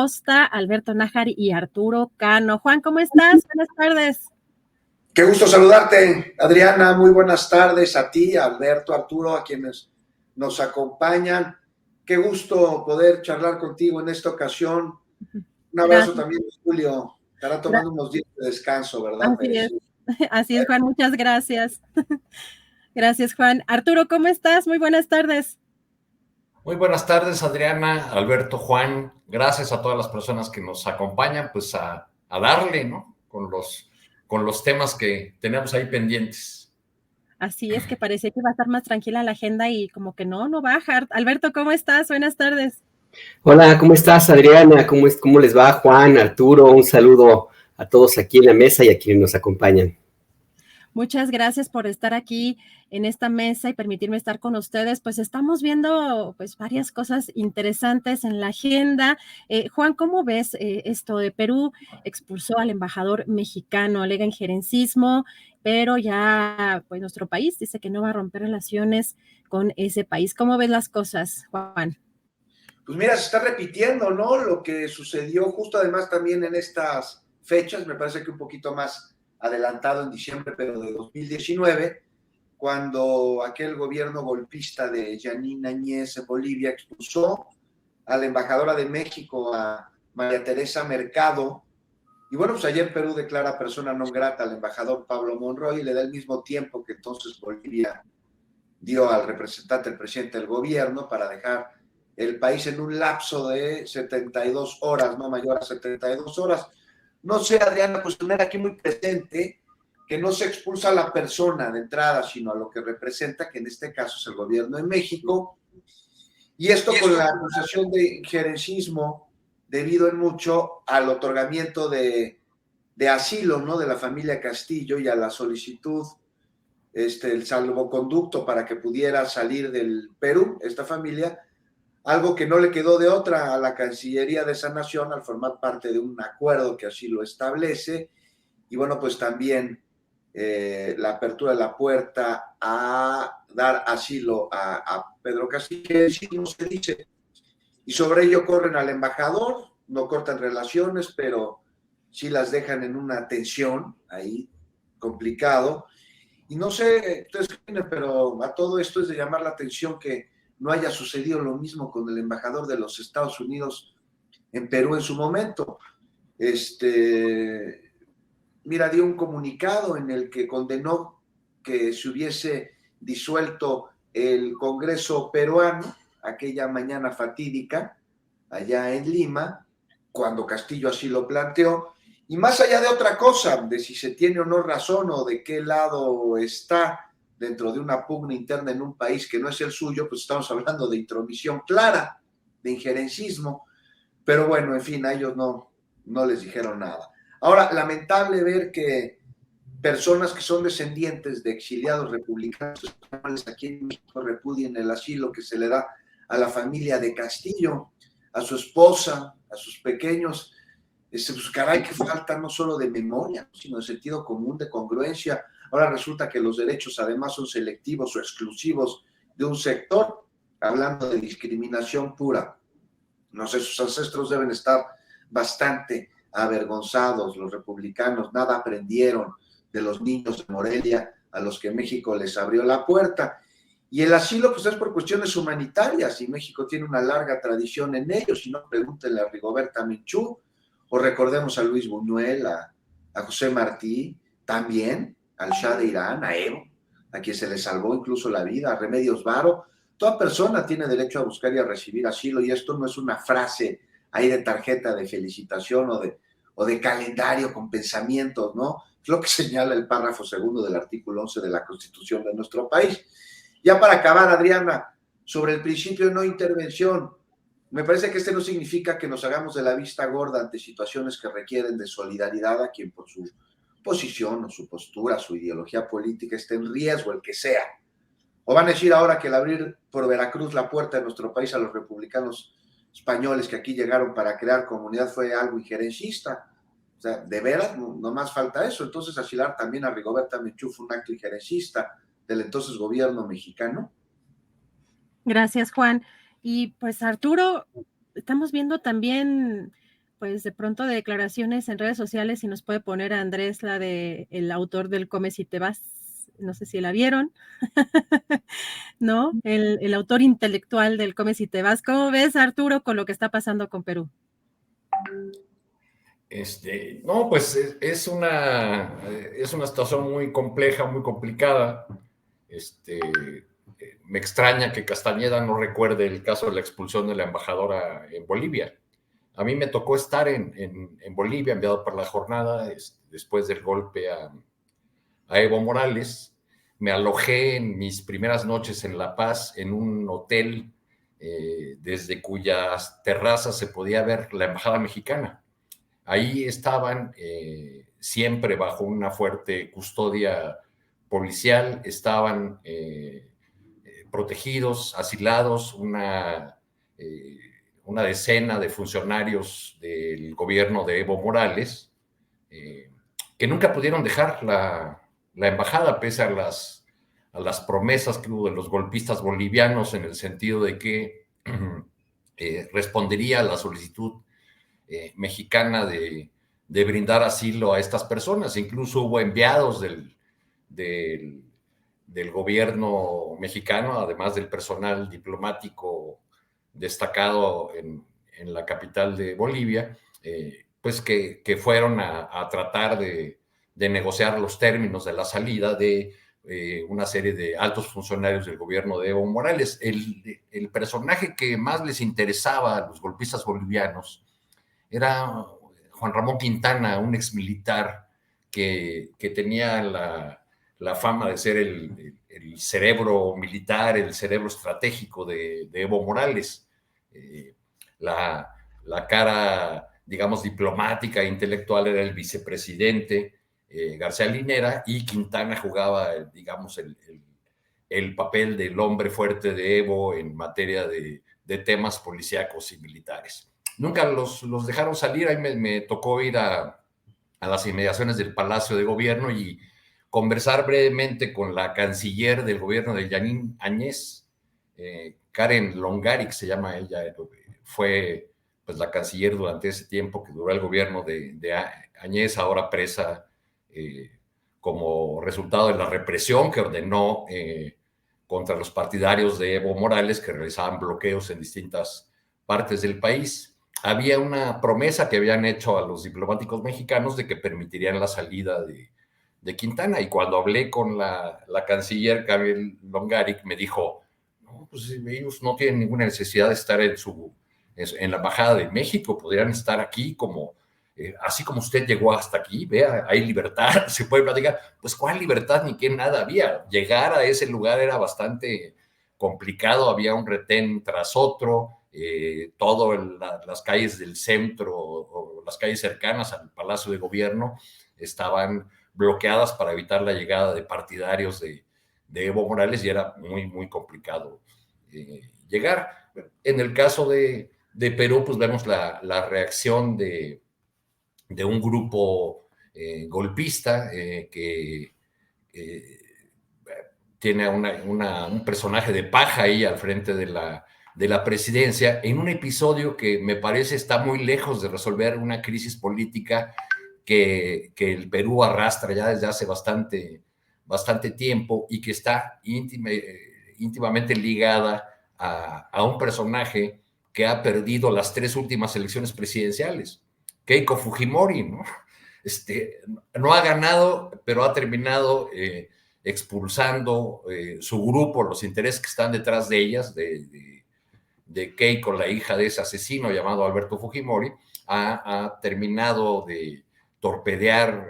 Costa, Alberto Nájari y Arturo Cano. Juan, ¿cómo estás? Buenas tardes. Qué gusto saludarte, Adriana. Muy buenas tardes a ti, a Alberto, a Arturo, a quienes nos acompañan. Qué gusto poder charlar contigo en esta ocasión. Un abrazo Gracias. también, Julio. Estará tomando unos días de descanso, ¿verdad? Así es, Juan, muchas gracias. Gracias, Juan. Arturo, ¿cómo estás? Muy buenas tardes. Muy buenas tardes, Adriana, Alberto, Juan. Gracias a todas las personas que nos acompañan, pues a darle, ¿no? Con los temas que tenemos ahí pendientes. Así es, que parecía que iba a estar más tranquila la agenda y como que no baja. Alberto, ¿cómo estás? Buenas tardes. Hola, ¿cómo estás, Adriana? ¿Cómo les va, Juan, Arturo? Un saludo a todos aquí en la mesa y a quienes nos acompañan. Muchas gracias por estar aquí en esta mesa y permitirme estar con ustedes. Pues estamos viendo pues varias cosas interesantes en la agenda. Juan, ¿cómo ves esto de Perú? Expulsó al embajador mexicano, alega injerencismo, pero ya pues nuestro país dice que no va a romper relaciones con ese país. ¿Cómo ves las cosas, Juan? Pues mira, se está repitiendo, ¿no? Lo que sucedió justo además también en estas fechas, me parece que un poquito más adelantado en diciembre, pero de 2019, cuando aquel gobierno golpista de Yanine Áñez en Bolivia expulsó a la embajadora de México, a María Teresa Mercado, y bueno, pues ayer Perú declara persona non grata al embajador Pablo Monroy y le da el mismo tiempo que entonces Bolivia dio al representante, el presidente del gobierno, para dejar el país en un lapso de 72 horas, no mayor a 72 horas. No sé, Adriana, pues tener aquí muy presente que no se expulsa a la persona de entrada, sino a lo que representa, que en este caso es el gobierno de México. Y esto con la acusación de injerencismo debido en mucho al otorgamiento de asilo, ¿no? De la familia Castillo y a la solicitud, el salvoconducto para que pudiera salir del Perú, esta familia, algo que no le quedó de otra a la Cancillería de esa nación al formar parte de un acuerdo que así lo establece. Y bueno, pues también la apertura de la puerta a dar asilo a Pedro Castillo, que sí no se dice. Y sobre ello corren al embajador, no cortan relaciones, pero sí las dejan en una tensión ahí, complicado. Y no sé, ustedes, pero a todo esto es de llamar la atención que no haya sucedido lo mismo con el embajador de los Estados Unidos en Perú en su momento. Mira, dio un comunicado en el que condenó que se hubiese disuelto el Congreso peruano aquella mañana fatídica allá en Lima, cuando Castillo así lo planteó. Y más allá de otra cosa, de si se tiene o no razón o de qué lado está dentro de una pugna interna en un país que no es el suyo, pues estamos hablando de intromisión clara, de injerencismo. Pero bueno, en fin, a ellos no les dijeron nada. Ahora, lamentable ver que personas que son descendientes de exiliados republicanos españoles aquí en México repudien el asilo que se le da a la familia de Castillo, a su esposa, a sus pequeños. Pues caray, que falta no solo de memoria, sino de sentido común, de congruencia. Ahora resulta que los derechos además son selectivos o exclusivos de un sector, hablando de discriminación pura. No sé, sus ancestros deben estar bastante avergonzados, los republicanos, nada aprendieron de los niños de Morelia a los que México les abrió la puerta. Y el asilo, pues es por cuestiones humanitarias, y México tiene una larga tradición en ello. Si no, pregúntenle a Rigoberta Menchú, o recordemos a Luis Buñuel, a José Martí, también al Shah de Irán, a Evo, a quien se le salvó incluso la vida, a Remedios Varo. Toda persona tiene derecho a buscar y a recibir asilo, y esto no es una frase ahí de tarjeta de felicitación o de calendario con pensamientos, ¿no? Es lo que señala el párrafo segundo del artículo 11 de la Constitución de nuestro país. Ya para acabar, Adriana, sobre el principio de no intervención, me parece que no significa que nos hagamos de la vista gorda ante situaciones que requieren de solidaridad a quien por su posición o su postura, su ideología política esté en riesgo, el que sea. O van a decir ahora que el abrir por Veracruz la puerta de nuestro país a los republicanos españoles que aquí llegaron para crear comunidad fue algo injerencista. O sea, de veras, no más falta eso. Entonces, asilar también a Rigoberta Menchú fue un acto injerencista del entonces gobierno mexicano. Gracias, Juan. Y pues Arturo, estamos viendo también pues de pronto de declaraciones en redes sociales, y nos puede poner a Andrés la de el autor del Come si te vas, no sé si la vieron, ¿no? El autor intelectual del Come si te vas. ¿Cómo ves, Arturo, con lo que está pasando con Perú? No, pues es una situación muy compleja, muy complicada. Me extraña que Castañeda no recuerde el caso de la expulsión de la embajadora en Bolivia. A mí me tocó estar en Bolivia, enviado por la jornada, después del golpe a Evo Morales. Me alojé en mis primeras noches en La Paz en un hotel desde cuyas terrazas se podía ver la embajada mexicana. Ahí estaban siempre bajo una fuerte custodia policial, estaban protegidos, asilados, una decena de funcionarios del gobierno de Evo Morales, que nunca pudieron dejar la embajada, pese a las promesas que hubo de los golpistas bolivianos, en el sentido de que respondería a la solicitud mexicana de brindar asilo a estas personas. Incluso hubo enviados del gobierno mexicano, además del personal diplomático destacado en la capital de Bolivia, pues que fueron a tratar de negociar los términos de la salida de una serie de altos funcionarios del gobierno de Evo Morales. El personaje que más les interesaba a los golpistas bolivianos era Juan Ramón Quintana, un exmilitar que tenía la fama de ser el cerebro militar, el cerebro estratégico de Evo Morales. La cara, digamos, diplomática e intelectual era el vicepresidente García Linera, y Quintana jugaba, digamos, el papel del hombre fuerte de Evo en materia de temas policíacos y militares. Nunca los dejaron salir. Ahí me tocó ir a las inmediaciones del Palacio de Gobierno y conversar brevemente con la canciller del gobierno de Yanín Añez, Karen Longaric se llama ella, fue pues la canciller durante ese tiempo que duró el gobierno de Añez, ahora presa como resultado de la represión que ordenó contra los partidarios de Evo Morales, que realizaban bloqueos en distintas partes del país. Había una promesa que habían hecho a los diplomáticos mexicanos de que permitirían la salida de Quintana, y cuando hablé con la canciller Karen Longaric me dijo, no, pues ellos no tienen ninguna necesidad de estar en la embajada de México, podrían estar aquí como así como usted llegó hasta aquí, vea, hay libertad, se puede platicar. Pues ¿cuál libertad? Ni que nada había. Llegar a ese lugar era bastante complicado, había un retén tras otro, las calles del centro o las calles cercanas al Palacio de Gobierno estaban bloqueadas para evitar la llegada de partidarios de Evo Morales, y era muy, muy complicado llegar. En el caso de Perú, pues vemos la reacción de un grupo golpista que tiene un personaje de paja ahí al frente de la presidencia, en un episodio que me parece está muy lejos de resolver una crisis política que el Perú arrastra ya desde hace bastante tiempo, y que está íntimamente ligada a un personaje que ha perdido las 3 últimas elecciones presidenciales, Keiko Fujimori, ¿no? No ha ganado, pero ha terminado expulsando su grupo, los intereses que están detrás de ellas, de Keiko, la hija de ese asesino llamado Alberto Fujimori, ha terminado de torpedear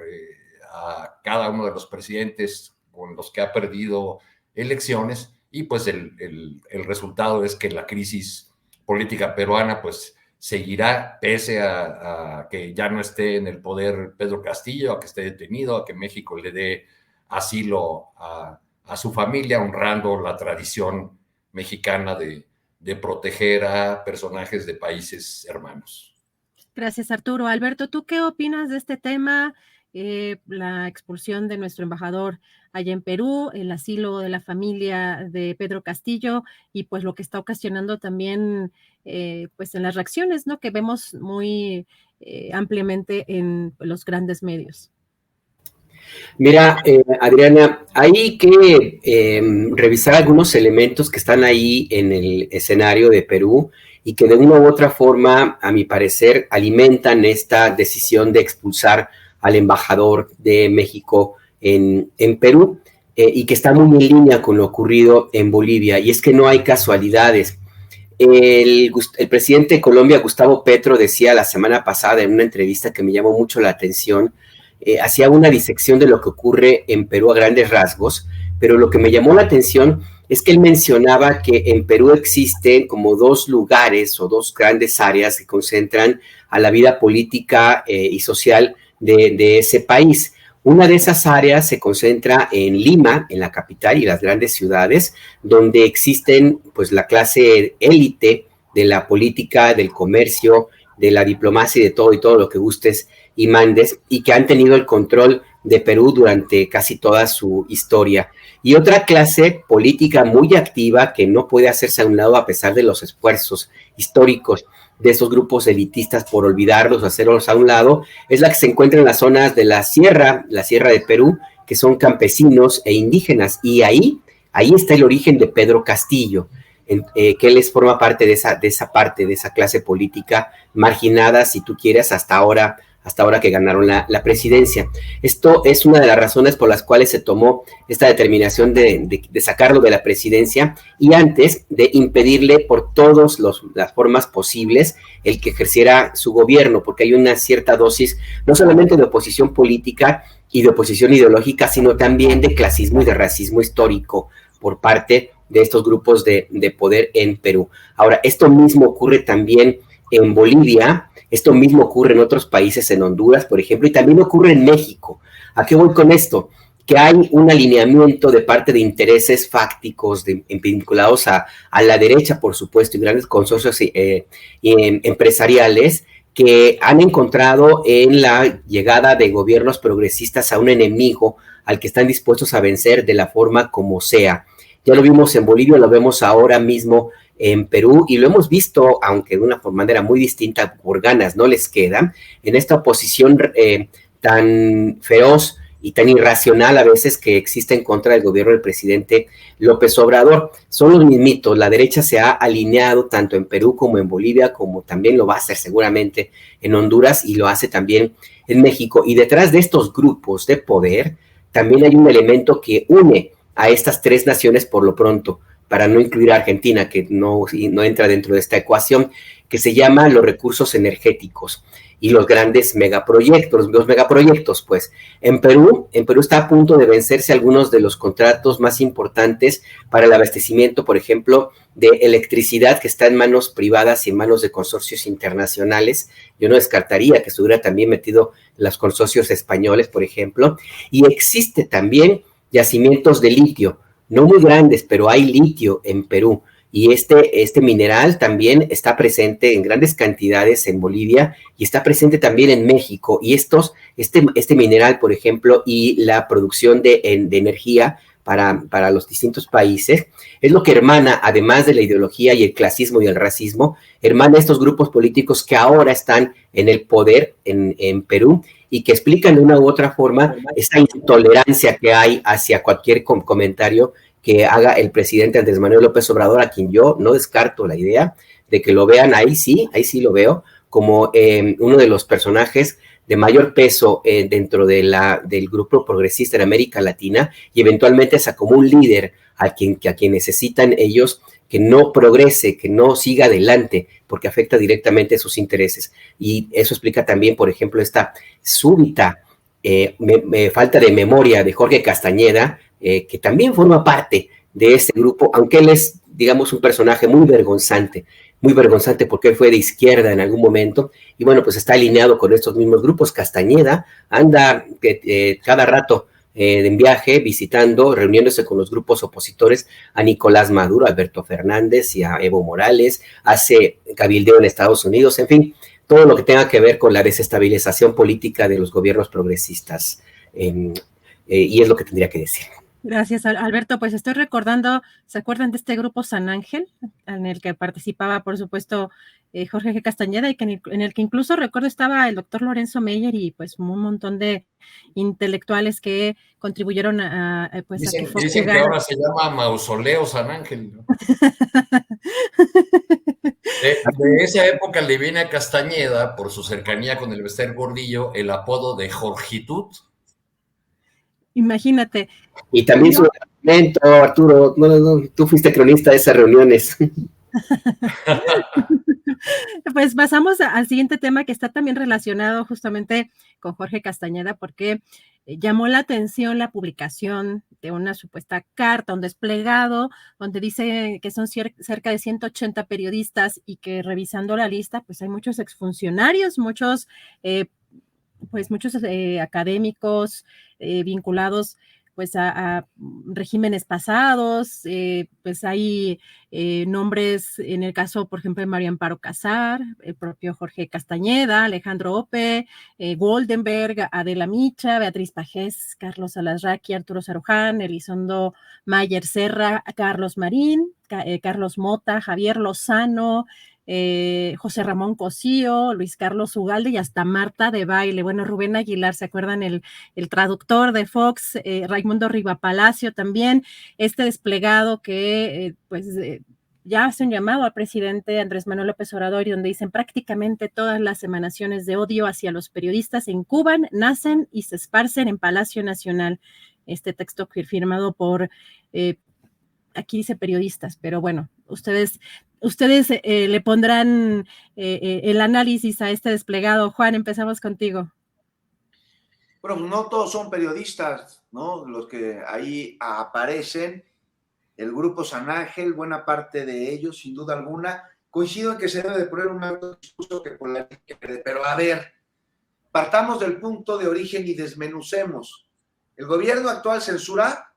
a cada uno de los presidentes con los que ha perdido elecciones, y pues el resultado es que la crisis política peruana pues seguirá, pese a que ya no esté en el poder Pedro Castillo, a que esté detenido, a que México le dé asilo a su familia, honrando la tradición mexicana de proteger a personajes de países hermanos. Gracias, Arturo. Alberto, ¿tú qué opinas de este tema? La expulsión de nuestro embajador allá en Perú, el asilo de la familia de Pedro Castillo, y pues lo que está ocasionando también pues en las reacciones, ¿no? Que vemos muy ampliamente en los grandes medios. Mira, Adriana, hay que revisar algunos elementos que están ahí en el escenario de Perú y que de una u otra forma, a mi parecer, alimentan esta decisión de expulsar al embajador de México en Perú, y que está muy en línea con lo ocurrido en Bolivia. Y es que no hay casualidades. El presidente de Colombia, Gustavo Petro, decía la semana pasada en una entrevista que me llamó mucho la atención, hacía una disección de lo que ocurre en Perú a grandes rasgos, pero lo que me llamó la atención es que él mencionaba que en Perú existen como dos lugares o dos grandes áreas que concentran a la vida política y social de ese país. Una de esas áreas se concentra en Lima, en la capital y las grandes ciudades, donde existen pues la clase élite de la política, del comercio, de la diplomacia y de todo lo que gustes y mandes, y que han tenido el control de Perú durante casi toda su historia. Y otra clase política muy activa que no puede hacerse a un lado a pesar de los esfuerzos históricos de esos grupos elitistas por olvidarlos, hacerlos a un lado, es la que se encuentra en las zonas de la sierra de Perú, que son campesinos e indígenas, y ahí está el origen de Pedro Castillo, que él forma parte de esa clase política marginada, si tú quieres, hasta ahora que ganaron la presidencia. Esto es una de las razones por las cuales se tomó esta determinación de sacarlo de la presidencia y antes de impedirle por todas las formas posibles el que ejerciera su gobierno, porque hay una cierta dosis no solamente de oposición política y de oposición ideológica, sino también de clasismo y de racismo histórico por parte de estos grupos de poder en Perú. Ahora, esto mismo ocurre también en Bolivia. Esto mismo ocurre en otros países, en Honduras, por ejemplo, y también ocurre en México. ¿A qué voy con esto? Que hay un alineamiento de parte de intereses fácticos vinculados a la derecha, por supuesto, y grandes consorcios empresariales que han encontrado en la llegada de gobiernos progresistas a un enemigo al que están dispuestos a vencer de la forma como sea. Ya lo vimos en Bolivia, lo vemos ahora mismo en Perú y lo hemos visto, aunque de una manera muy distinta, por ganas no les queda, en esta oposición tan feroz y tan irracional a veces que existe en contra del gobierno del presidente López Obrador. Son los mismitos, la derecha se ha alineado tanto en Perú como en Bolivia, como también lo va a hacer seguramente en Honduras y lo hace también en México. Y detrás de estos grupos de poder también hay un elemento que une a estas tres naciones por lo pronto, para no incluir a Argentina, que no entra dentro de esta ecuación, que se llama los recursos energéticos y los grandes megaproyectos, pues. En Perú está a punto de vencerse algunos de los contratos más importantes para el abastecimiento, por ejemplo, de electricidad que está en manos privadas y en manos de consorcios internacionales. Yo no descartaría que estuviera también metido en los consorcios españoles, por ejemplo, y existe también yacimientos de litio, no muy grandes, pero hay litio en Perú. Y este mineral también está presente en grandes cantidades en Bolivia y está presente también en México. Y este mineral, por ejemplo, y la producción de energía para los distintos países, es lo que hermana, además de la ideología y el clasismo y el racismo, hermana estos grupos políticos que ahora están en el poder en Perú y que explican de una u otra forma esta intolerancia que hay hacia cualquier comentario que haga el presidente Andrés Manuel López Obrador, a quien yo no descarto la idea de que lo vean, ahí sí lo veo, como uno de los personajes de mayor peso dentro del grupo progresista en América Latina y eventualmente hasta como un líder a quien necesitan ellos que no progrese, que no siga adelante, porque afecta directamente a sus intereses. Y eso explica también, por ejemplo, esta súbita falta de memoria de Jorge Castañeda, que también forma parte de este grupo, aunque él es, digamos, un personaje muy vergonzante porque él fue de izquierda en algún momento, y bueno, pues está alineado con estos mismos grupos. Castañeda anda cada rato en viaje, visitando, reuniéndose con los grupos opositores a Nicolás Maduro, a Alberto Fernández y a Evo Morales, hace cabildeo en Estados Unidos, en fin, todo lo que tenga que ver con la desestabilización política de los gobiernos progresistas, y es lo que tendría que decir. Gracias, Alberto. Pues estoy recordando, ¿se acuerdan de este grupo San Ángel? En el que participaba, por supuesto, Jorge G. Castañeda, y que en el que incluso recuerdo estaba el doctor Lorenzo Meyer y pues un montón de intelectuales que contribuyeron pues a que Fox dicen que llegara. ahora se llama Mausoleo San Ángel, ¿no? De esa época le viene a Castañeda, por su cercanía con el Bester Gordillo, el apodo de Jorgitud. Imagínate. Y también su argumento, Arturo, no, tú fuiste cronista de esas reuniones. Pues pasamos al siguiente tema que está también relacionado justamente con Jorge Castañeda, porque llamó la atención la publicación de una supuesta carta, un desplegado, donde dice que son cerca de 180 periodistas y que revisando la lista, pues hay muchos exfuncionarios, muchos académicos vinculados pues a regímenes pasados, pues hay nombres, en el caso, por ejemplo, de María Amparo Casar, el propio Jorge Castañeda, Alejandro Ope, Goldenberg, Adela Micha, Beatriz Pajés, Carlos Alasraqui, Arturo Saruján, Elizondo Mayer Serra, Carlos Marín, Carlos Mota, Javier Lozano, José Ramón Cosío, Luis Carlos Ugalde y hasta Marta de Baile. Bueno, Rubén Aguilar, ¿se acuerdan? El traductor de Fox, Raimundo Rivapalacio también, este desplegado que ya hace un llamado al presidente Andrés Manuel López Obrador y donde dicen prácticamente todas las emanaciones de odio hacia los periodistas se incuban, nacen y se esparcen en Palacio Nacional. Este texto firmado por, aquí dice periodistas, pero bueno, ustedes le pondrán el análisis a este desplegado. Juan, empezamos contigo. Bueno, no todos son periodistas, ¿no? Los que ahí aparecen. El grupo San Ángel, buena parte de ellos, sin duda alguna, coincido en que se debe de poner un alto discurso que polarice, pero a ver, partamos del punto de origen y desmenucemos. ¿El gobierno actual censura?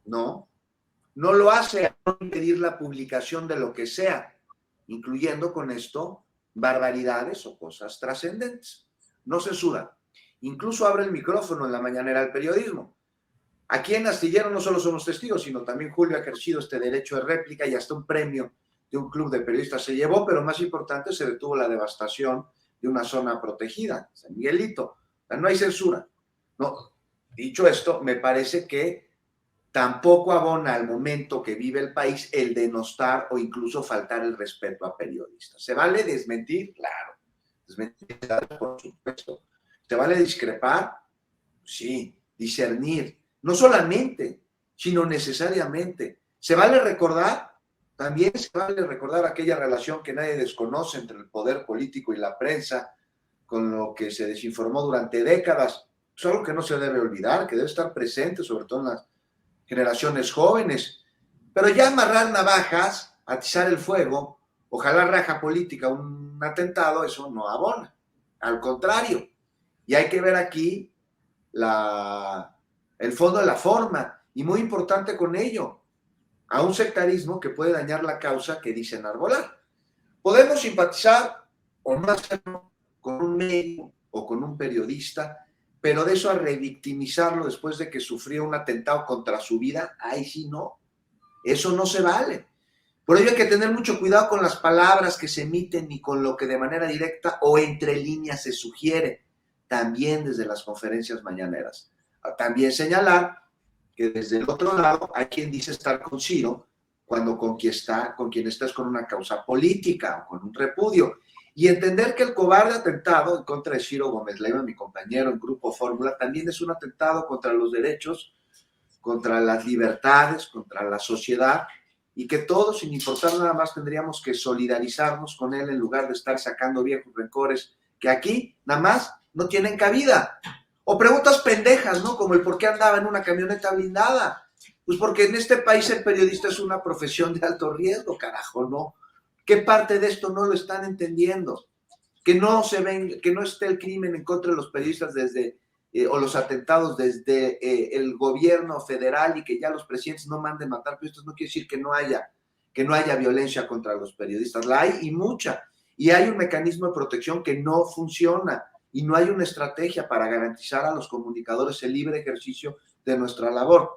No. No lo hace a no impedir la publicación de lo que sea, incluyendo con esto barbaridades o cosas trascendentes. No censura. Incluso abre el micrófono en la mañanera del periodismo. Aquí en Astillero no solo somos testigos, sino también Julio ha ejercido este derecho de réplica y hasta un premio de un club de periodistas se llevó, pero más importante, se detuvo la devastación de una zona protegida, San Miguelito. O sea, no hay censura. No. Dicho esto, me parece que tampoco abona al momento que vive el país el denostar o incluso faltar el respeto a periodistas. ¿Se vale desmentir? Claro. Desmentir, por supuesto. ¿Se vale discrepar? Sí. Discernir. No solamente, sino necesariamente. ¿Se vale recordar? También se vale recordar aquella relación que nadie desconoce entre el poder político y la prensa, con lo que se desinformó durante décadas. Es algo que no se debe olvidar, que debe estar presente, sobre todo en las generaciones jóvenes. Pero ya amarrar navajas, atizar el fuego, ojalá raja política un atentado, eso no abona. Al contrario. Y hay que ver aquí el fondo de la forma, y muy importante con ello, a un sectarismo que puede dañar la causa que dice enarbolar. Podemos simpatizar o no hacerlo con un médico o con un periodista, pero de eso a revictimizarlo después de que sufrió un atentado contra su vida, ahí sí no, eso no se vale. Por ello hay que tener mucho cuidado con las palabras que se emiten y con lo que de manera directa o entre líneas se sugiere, también desde las conferencias mañaneras. También señalar que desde el otro lado hay quien dice estar con Ciro cuando con quien estás con una causa política o con un repudio. Y entender que el cobarde atentado en contra de Ciro Gómez Leiva, mi compañero en Grupo Fórmula, también es un atentado contra los derechos, contra las libertades, contra la sociedad, y que todos, sin importar nada más, tendríamos que solidarizarnos con él en lugar de estar sacando viejos rencores que aquí, nada más, no tienen cabida. O preguntas pendejas, ¿no? Como el por qué andaba en una camioneta blindada. Pues porque en este país el periodista es una profesión de alto riesgo, carajo, ¿no? ¿Qué parte de esto no lo están entendiendo? Que no esté el crimen en contra de los periodistas o los atentados desde el gobierno federal y que ya los presidentes no manden matar periodistas, no quiere decir que no haya violencia contra los periodistas. La hay y mucha. Y hay un mecanismo de protección que no funciona. Y no hay una estrategia para garantizar a los comunicadores el libre ejercicio de nuestra labor.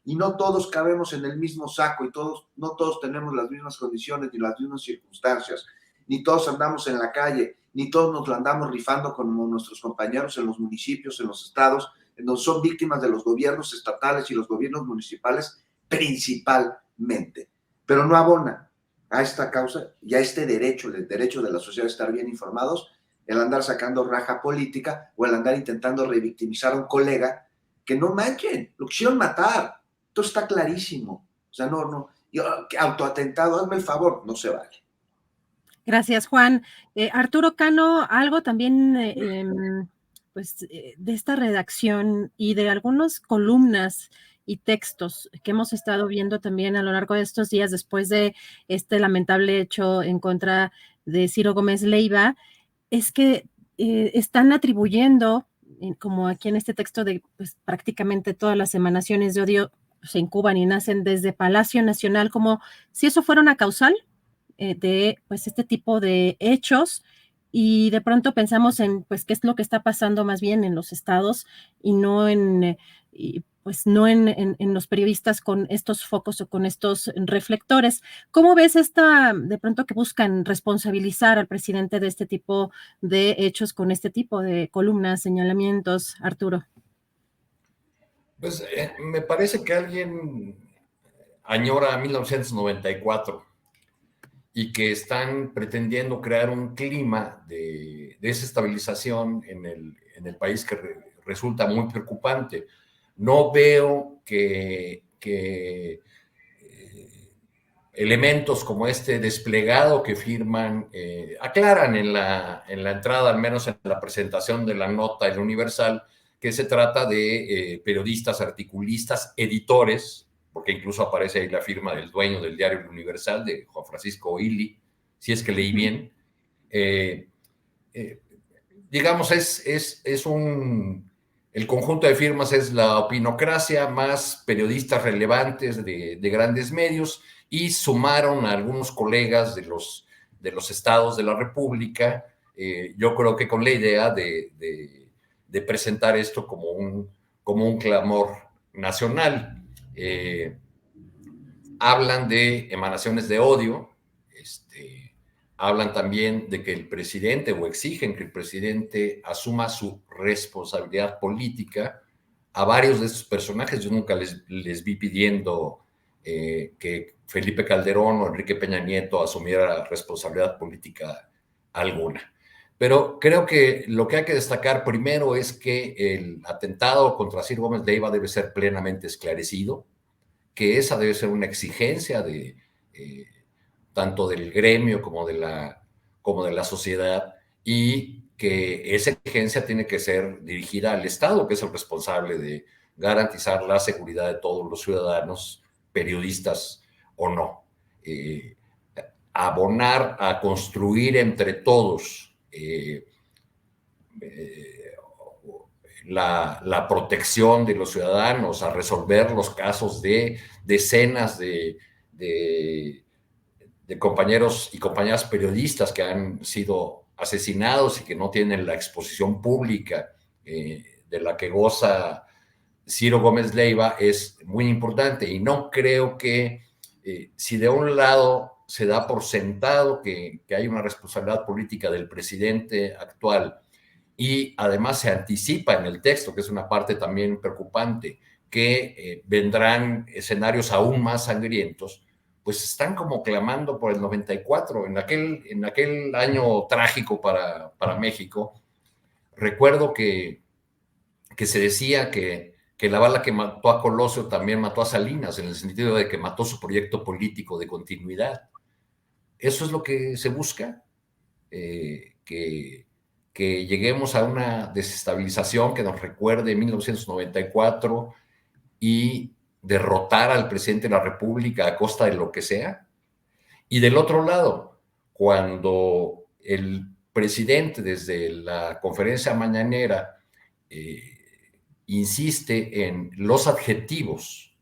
Y no todos cabemos en el mismo saco y no todos tenemos las mismas condiciones ni las mismas circunstancias. ni todos andamos en la calle, ni todos nos la andamos rifando como nuestros compañeros en los municipios, en los estados, en donde son víctimas de los gobiernos estatales y los gobiernos municipales principalmente. Pero no abona a esta causa y a este derecho, el derecho de la sociedad a estar bien informados, el andar sacando raja política o el andar intentando revictimizar a un colega que no manchen, lo quisieron matar. Esto está clarísimo. O sea, autoatentado, hazme el favor, no se vale. Gracias, Juan. Arturo Cano, algo también de esta redacción y de algunas columnas y textos que hemos estado viendo también a lo largo de estos días después de este lamentable hecho en contra de Ciro Gómez Leiva, es que están atribuyendo, como aquí en este texto, de pues, prácticamente todas las emanaciones de odio se incuban y nacen desde Palacio Nacional, como si eso fuera una causal de pues este tipo de hechos, y de pronto pensamos en pues qué es lo que está pasando más bien en los estados y no en los periodistas con estos focos o con estos reflectores. ¿Cómo ves de pronto que buscan responsabilizar al presidente de este tipo de hechos con este tipo de columnas, señalamientos, Arturo? Pues me parece que alguien añora 1994 y que están pretendiendo crear un clima de desestabilización en el país que resulta muy preocupante. No veo que elementos como este desplegado que firman aclaran en la entrada, al menos en la presentación de la nota en Universal, que se trata de periodistas, articulistas, editores, porque incluso aparece ahí la firma del dueño del diario El Universal, de Juan Francisco Illy, si es que leí bien. Digamos, el conjunto de firmas es la opinocracia más periodistas relevantes de grandes medios, y sumaron a algunos colegas de los estados de la República, yo creo que con la idea de presentar esto como un clamor nacional. Hablan de emanaciones de odio, hablan también de que el presidente, o exigen que el presidente asuma su responsabilidad política. A varios de estos personajes yo nunca les vi pidiendo que Felipe Calderón o Enrique Peña Nieto asumiera responsabilidad política alguna. Pero creo que lo que hay que destacar primero es que el atentado contra Ciro Gómez Leiva debe ser plenamente esclarecido, que esa debe ser una exigencia tanto del gremio como de la sociedad, y que esa exigencia tiene que ser dirigida al Estado, que es el responsable de garantizar la seguridad de todos los ciudadanos, periodistas o no. Abonar a construir entre todos la protección de los ciudadanos, a resolver los casos de decenas de compañeros y compañeras periodistas que han sido asesinados y que no tienen la exposición pública de la que goza Ciro Gómez Leiva, es muy importante. Y no creo que si de un lado se da por sentado que hay una responsabilidad política del presidente actual, y además se anticipa en el texto, que es una parte también preocupante, que vendrán escenarios aún más sangrientos, pues están como clamando por el 94, en aquel año trágico para México. Recuerdo que se decía que la bala que mató a Colosio también mató a Salinas, en el sentido de que mató su proyecto político de continuidad. Eso es lo que se busca, que lleguemos a una desestabilización que nos recuerde 1994 y derrotar al presidente de la República a costa de lo que sea. Y del otro lado, cuando el presidente desde la conferencia mañanera insiste en los adjetivos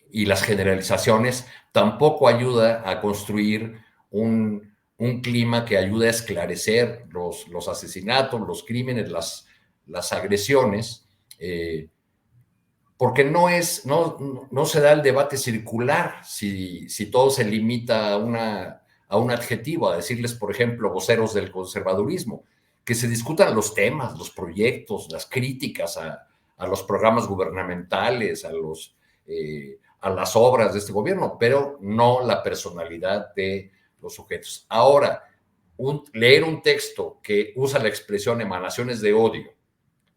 y las generalizaciones, tampoco ayuda a construir un clima que ayude a esclarecer los asesinatos, los crímenes, las agresiones, porque no se da el debate circular si todo se limita a una a un adjetivo, a decirles, por ejemplo, voceros del conservadurismo, que se discutan los temas, los proyectos, las críticas a los programas gubernamentales, a las obras de este gobierno, pero no la personalidad de los sujetos. Ahora, leer un texto que usa la expresión emanaciones de odio,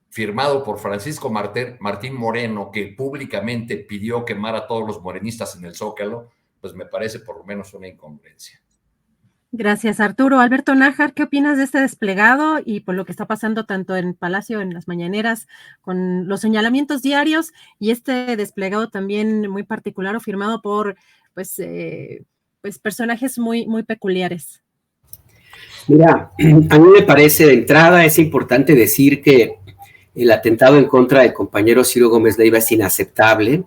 firmado por Francisco Martín Moreno, que públicamente pidió quemar a todos los morenistas en el Zócalo, pues me parece por lo menos una incongruencia. Gracias, Arturo. Alberto Nájar, ¿qué opinas de este desplegado y por lo que está pasando tanto en Palacio, en las mañaneras, con los señalamientos diarios y este desplegado también muy particular o firmado por pues personajes muy, muy peculiares? Mira, a mí me parece de entrada es importante decir que el atentado en contra del compañero Ciro Gómez Leiva es inaceptable.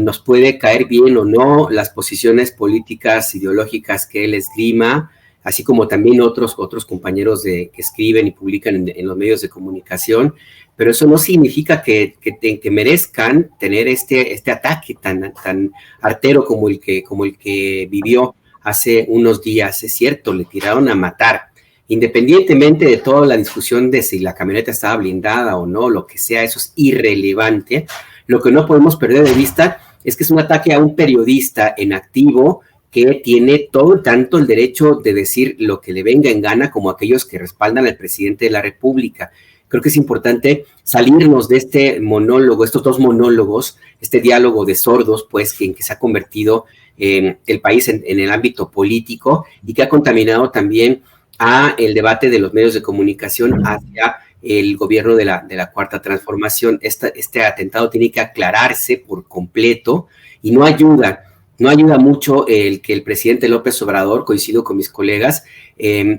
Nos puede caer bien o no las posiciones políticas, ideológicas que él esgrima, así como también otros compañeros que escriben y publican en los medios de comunicación, pero eso no significa que merezcan tener este ataque tan artero como el que vivió hace unos días. Es cierto, le tiraron a matar. Independientemente de toda la discusión de si la camioneta estaba blindada o no, lo que sea, eso es irrelevante. Lo que no podemos perder de vista es que es un ataque a un periodista en activo que tiene todo tanto el derecho de decir lo que le venga en gana como aquellos que respaldan al presidente de la República. Creo que es importante salirnos de este monólogo, estos dos monólogos, este diálogo de sordos, pues, en que se ha convertido el país en el ámbito político y que ha contaminado también a el debate de los medios de comunicación hacia el gobierno de la Cuarta Transformación. Este atentado tiene que aclararse por completo y no ayuda mucho el que el presidente López Obrador, coincido con mis colegas,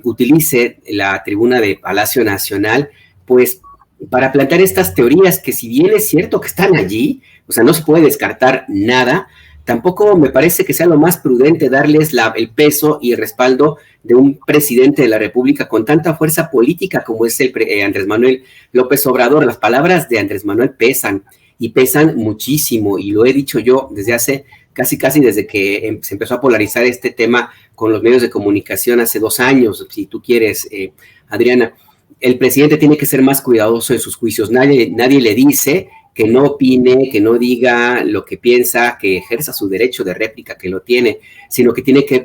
utilice la tribuna de Palacio Nacional, pues, para plantear estas teorías que, si bien es cierto que están allí, o sea, no se puede descartar nada, tampoco me parece que sea lo más prudente darles el peso y el respaldo de un presidente de la República con tanta fuerza política como es Andrés Manuel López Obrador. Las palabras de Andrés Manuel pesan y pesan muchísimo, y lo he dicho yo desde hace casi desde que se empezó a polarizar este tema con los medios de comunicación hace 2 años, si tú quieres, Adriana. El presidente tiene que ser más cuidadoso en sus juicios. Nadie le dice que no opine, que no diga lo que piensa, que ejerza su derecho de réplica, que lo tiene, sino que tiene que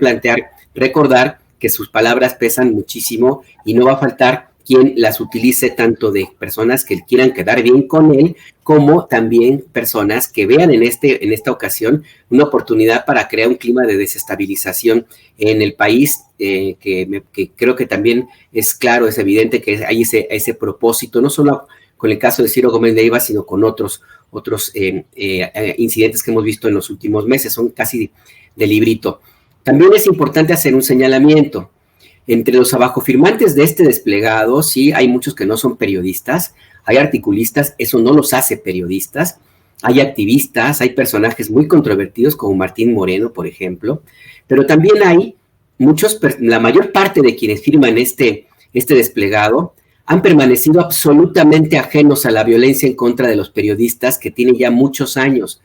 recordar que sus palabras pesan muchísimo y no va a faltar quien las utilice, tanto de personas que quieran quedar bien con él, como también personas que vean en esta ocasión una oportunidad para crear un clima de desestabilización en el país, que creo que también es claro, es evidente que hay ese propósito, no solo con el caso de Ciro Gómez Leiva, sino con otros incidentes que hemos visto en los últimos meses, son casi de librito. También es importante hacer un señalamiento. Entre los abajofirmantes de este desplegado, sí, hay muchos que no son periodistas, hay articulistas, eso no los hace periodistas, hay activistas, hay personajes muy controvertidos como Martín Moreno, por ejemplo, pero también hay la mayor parte de quienes firman este desplegado han permanecido absolutamente ajenos a la violencia en contra de los periodistas que tiene ya muchos años.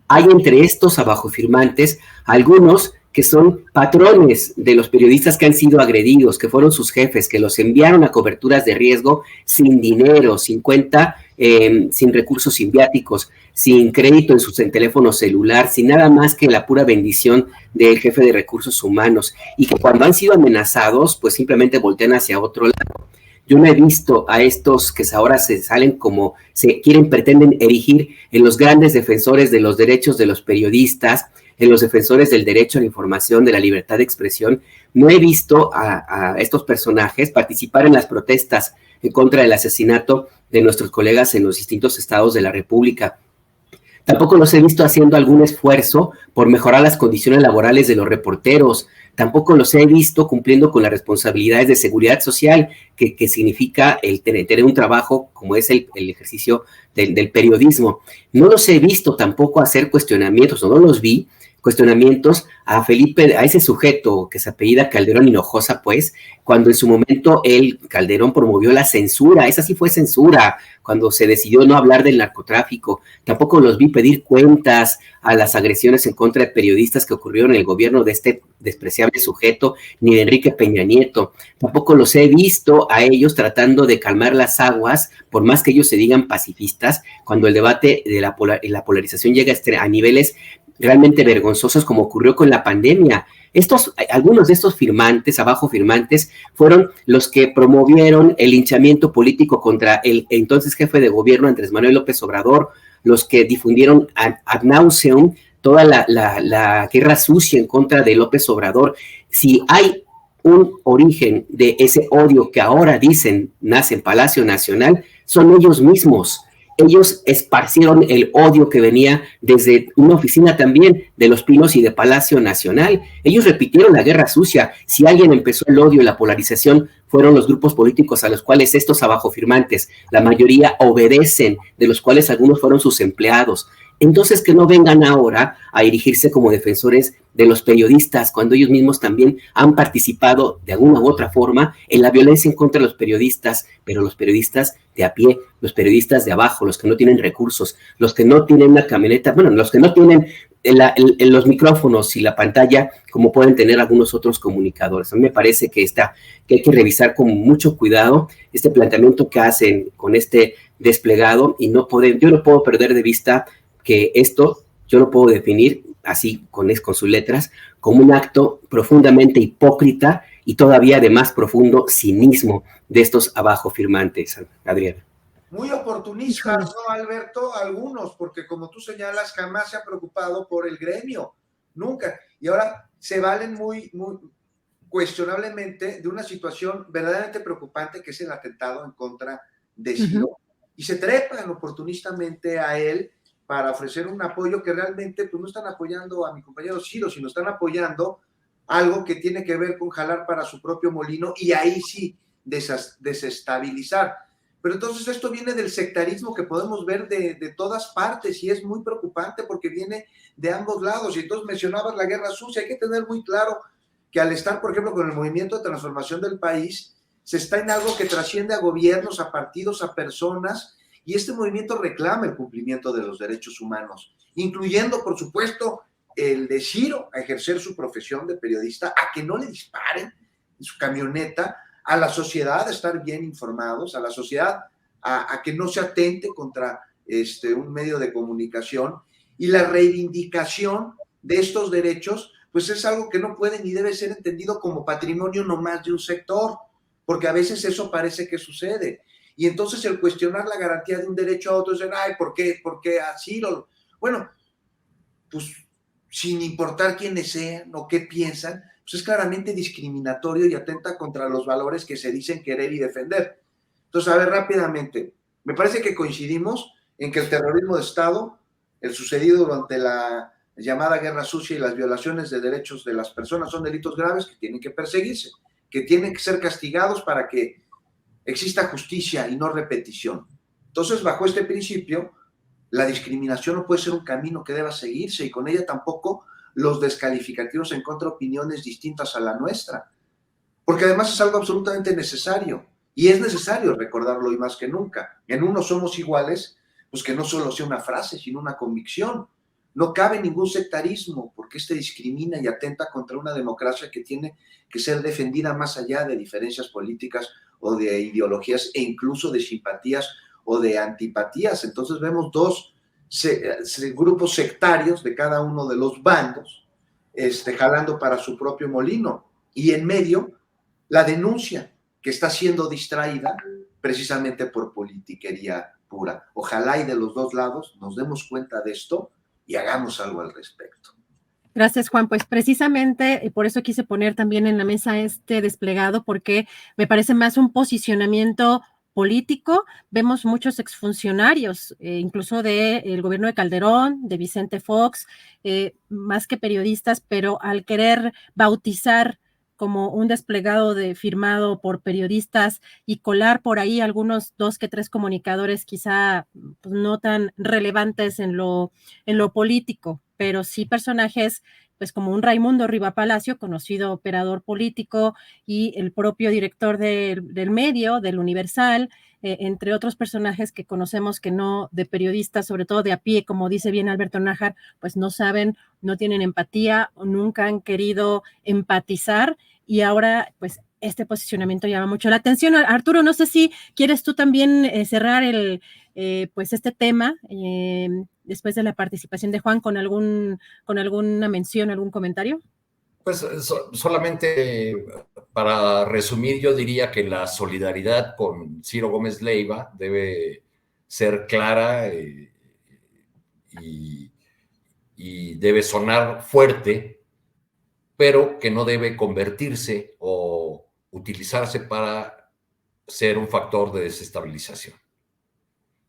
Hay entre estos abajofirmantes algunos que son patrones de los periodistas que han sido agredidos, que fueron sus jefes, que los enviaron a coberturas de riesgo sin dinero, sin cuenta, sin recursos viáticos, sin crédito en su teléfono celular, sin nada más que la pura bendición del jefe de recursos humanos, y que cuando han sido amenazados, pues simplemente voltean hacia otro lado. Yo no he visto a estos que ahora se salen como pretenden erigir en los grandes defensores de los derechos de los periodistas, en los defensores del derecho a la información, de la libertad de expresión. No he visto a estos personajes participar en las protestas en contra del asesinato de nuestros colegas en los distintos estados de la República. Tampoco los he visto haciendo algún esfuerzo por mejorar las condiciones laborales de los reporteros. Tampoco los he visto cumpliendo con las responsabilidades de seguridad social que significa el tener un trabajo como es el ejercicio del periodismo. No los he visto tampoco hacer cuestionamientos, o no los vi cuestionamientos a Felipe, a ese sujeto que se apellida Calderón Hinojosa, pues, cuando en su momento Calderón promovió la censura. Esa sí fue censura, cuando se decidió no hablar del narcotráfico. Tampoco los vi pedir cuentas a las agresiones en contra de periodistas que ocurrieron en el gobierno de este despreciable sujeto, ni de Enrique Peña Nieto. Tampoco los he visto a ellos tratando de calmar las aguas, por más que ellos se digan pacifistas, cuando el debate de la polarización llega a niveles realmente vergonzosos, como ocurrió con la pandemia. Algunos de estos firmantes, abajo firmantes, fueron los que promovieron el linchamiento político contra el entonces jefe de gobierno Andrés Manuel López Obrador, los que difundieron ad nauseum toda la guerra sucia en contra de López Obrador. Si hay un origen de ese odio que ahora dicen nace en Palacio Nacional, son ellos mismos. Ellos esparcieron el odio que venía desde una oficina también de Los Pinos y de Palacio Nacional. Ellos repitieron la guerra sucia. Si alguien empezó el odio y la polarización, fueron los grupos políticos a los cuales estos abajo firmantes, la mayoría obedecen, de los cuales algunos fueron sus empleados. Entonces, que no vengan ahora a erigirse como defensores de los periodistas, cuando ellos mismos también han participado de alguna u otra forma en la violencia en contra de los periodistas, pero los periodistas de a pie, los periodistas de abajo, los que no tienen recursos, los que no tienen una camioneta, bueno, los que no tienen los micrófonos y la pantalla como pueden tener algunos otros comunicadores. A mí me parece que hay que revisar con mucho cuidado este planteamiento que hacen con este desplegado y yo no puedo perder de vista que esto yo lo puedo definir así con sus letras como un acto profundamente hipócrita y todavía de más profundo cinismo de estos abajo firmantes, Adriana. Muy oportunistas, ¿no, Alberto? Algunos, porque como tú señalas, jamás se ha preocupado por el gremio, nunca. Y ahora se valen muy cuestionablemente de una situación verdaderamente preocupante que es el atentado en contra de Ciro. Y se trepan oportunistamente a él para ofrecer un apoyo que realmente pues, no están apoyando a mi compañero Ciro, sino están apoyando algo que tiene que ver con jalar para su propio molino y ahí sí desestabilizar. Pero entonces esto viene del sectarismo que podemos ver de todas partes y es muy preocupante porque viene de ambos lados. Y entonces mencionabas la guerra sucia. Hay que tener muy claro que al estar, por ejemplo, con el movimiento de transformación del país, se está en algo que trasciende a gobiernos, a partidos, a personas, y este movimiento reclama el cumplimiento de los derechos humanos, incluyendo, por supuesto, el de Ciro a ejercer su profesión de periodista, a que no le disparen en su camioneta, a la sociedad a estar bien informados, a la sociedad a que no se atente contra un medio de comunicación, y la reivindicación de estos derechos, pues es algo que no puede ni debe ser entendido como patrimonio nomás de un sector, porque a veces eso parece que sucede. Y entonces el cuestionar la garantía de un derecho a otro, dicen, ay, ¿por qué así? Bueno, pues sin importar quiénes sean o qué piensan, pues es claramente discriminatorio y atenta contra los valores que se dicen querer y defender. Entonces, a ver, rápidamente, me parece que coincidimos en que el terrorismo de Estado, el sucedido durante la llamada guerra sucia y las violaciones de derechos de las personas son delitos graves que tienen que perseguirse, que tienen que ser castigados para que exista justicia y no repetición. Entonces, bajo este principio, la discriminación no puede ser un camino que deba seguirse y con ella tampoco los descalificativos en contra de opiniones distintas a la nuestra, porque además es algo absolutamente necesario y es necesario recordarlo hoy más que nunca. En uno somos iguales, pues que no solo sea una frase, sino una convicción. No cabe ningún sectarismo porque discrimina y atenta contra una democracia que tiene que ser defendida más allá de diferencias políticas o de ideologías e incluso de simpatías o de antipatías. Entonces vemos dos grupos sectarios de cada uno de los bandos jalando para su propio molino y en medio la denuncia que está siendo distraída precisamente por politiquería pura. Ojalá y de los dos lados nos demos cuenta de esto y hagamos algo al respecto. Gracias, Juan. Pues precisamente por eso quise poner también en la mesa este desplegado, porque me parece más un posicionamiento político. Vemos muchos exfuncionarios, incluso del gobierno de Calderón, de Vicente Fox, más que periodistas, pero al querer bautizar como un desplegado firmado por periodistas y colar por ahí algunos 2 que 3 comunicadores quizá pues, no tan relevantes en lo político, pero sí personajes pues como un Raimundo Riva Palacio, conocido operador político, y el propio director del medio, del Universal, entre otros personajes que conocemos que no, de periodistas, sobre todo de a pie, como dice bien Alberto Nájar, pues no saben, no tienen empatía, o nunca han querido empatizar, y ahora pues este posicionamiento llama mucho la atención. Arturo, no sé si quieres tú también cerrar pues este tema después de la participación de Juan con alguna mención, algún comentario. Pues solamente para resumir, yo diría que la solidaridad con Ciro Gómez Leiva debe ser clara y debe sonar fuerte, pero que no debe convertirse o utilizarse para ser un factor de desestabilización.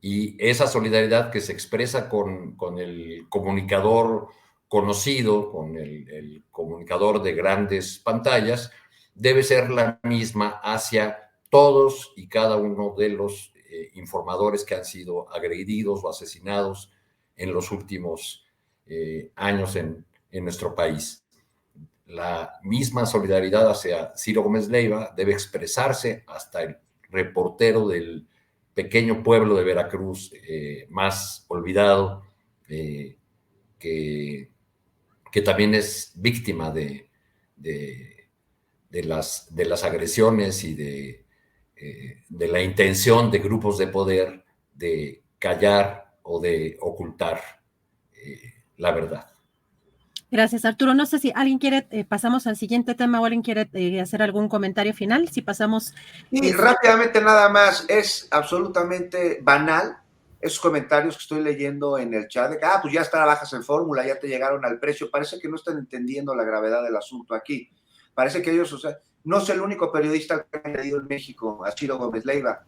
Y esa solidaridad que se expresa con el comunicador conocido, con el comunicador de grandes pantallas, debe ser la misma hacia todos y cada uno de los informadores que han sido agredidos o asesinados en los últimos años en nuestro país. La misma solidaridad hacia Ciro Gómez Leiva debe expresarse hasta el reportero del pequeño pueblo de Veracruz más olvidado, que también es víctima de las agresiones y de la intención de grupos de poder de callar o de ocultar la verdad. Gracias, Arturo. No sé si alguien quiere, pasamos al siguiente tema o alguien quiere hacer algún comentario final. Si pasamos... Y rápidamente nada más, es absolutamente banal esos comentarios que estoy leyendo en el chat de que, pues ya trabajas en fórmula, ya te llegaron al precio. Parece que no están entendiendo la gravedad del asunto aquí. Parece que ellos, o sea, no es el único periodista que ha leído en México a Ciro Gómez Leiva.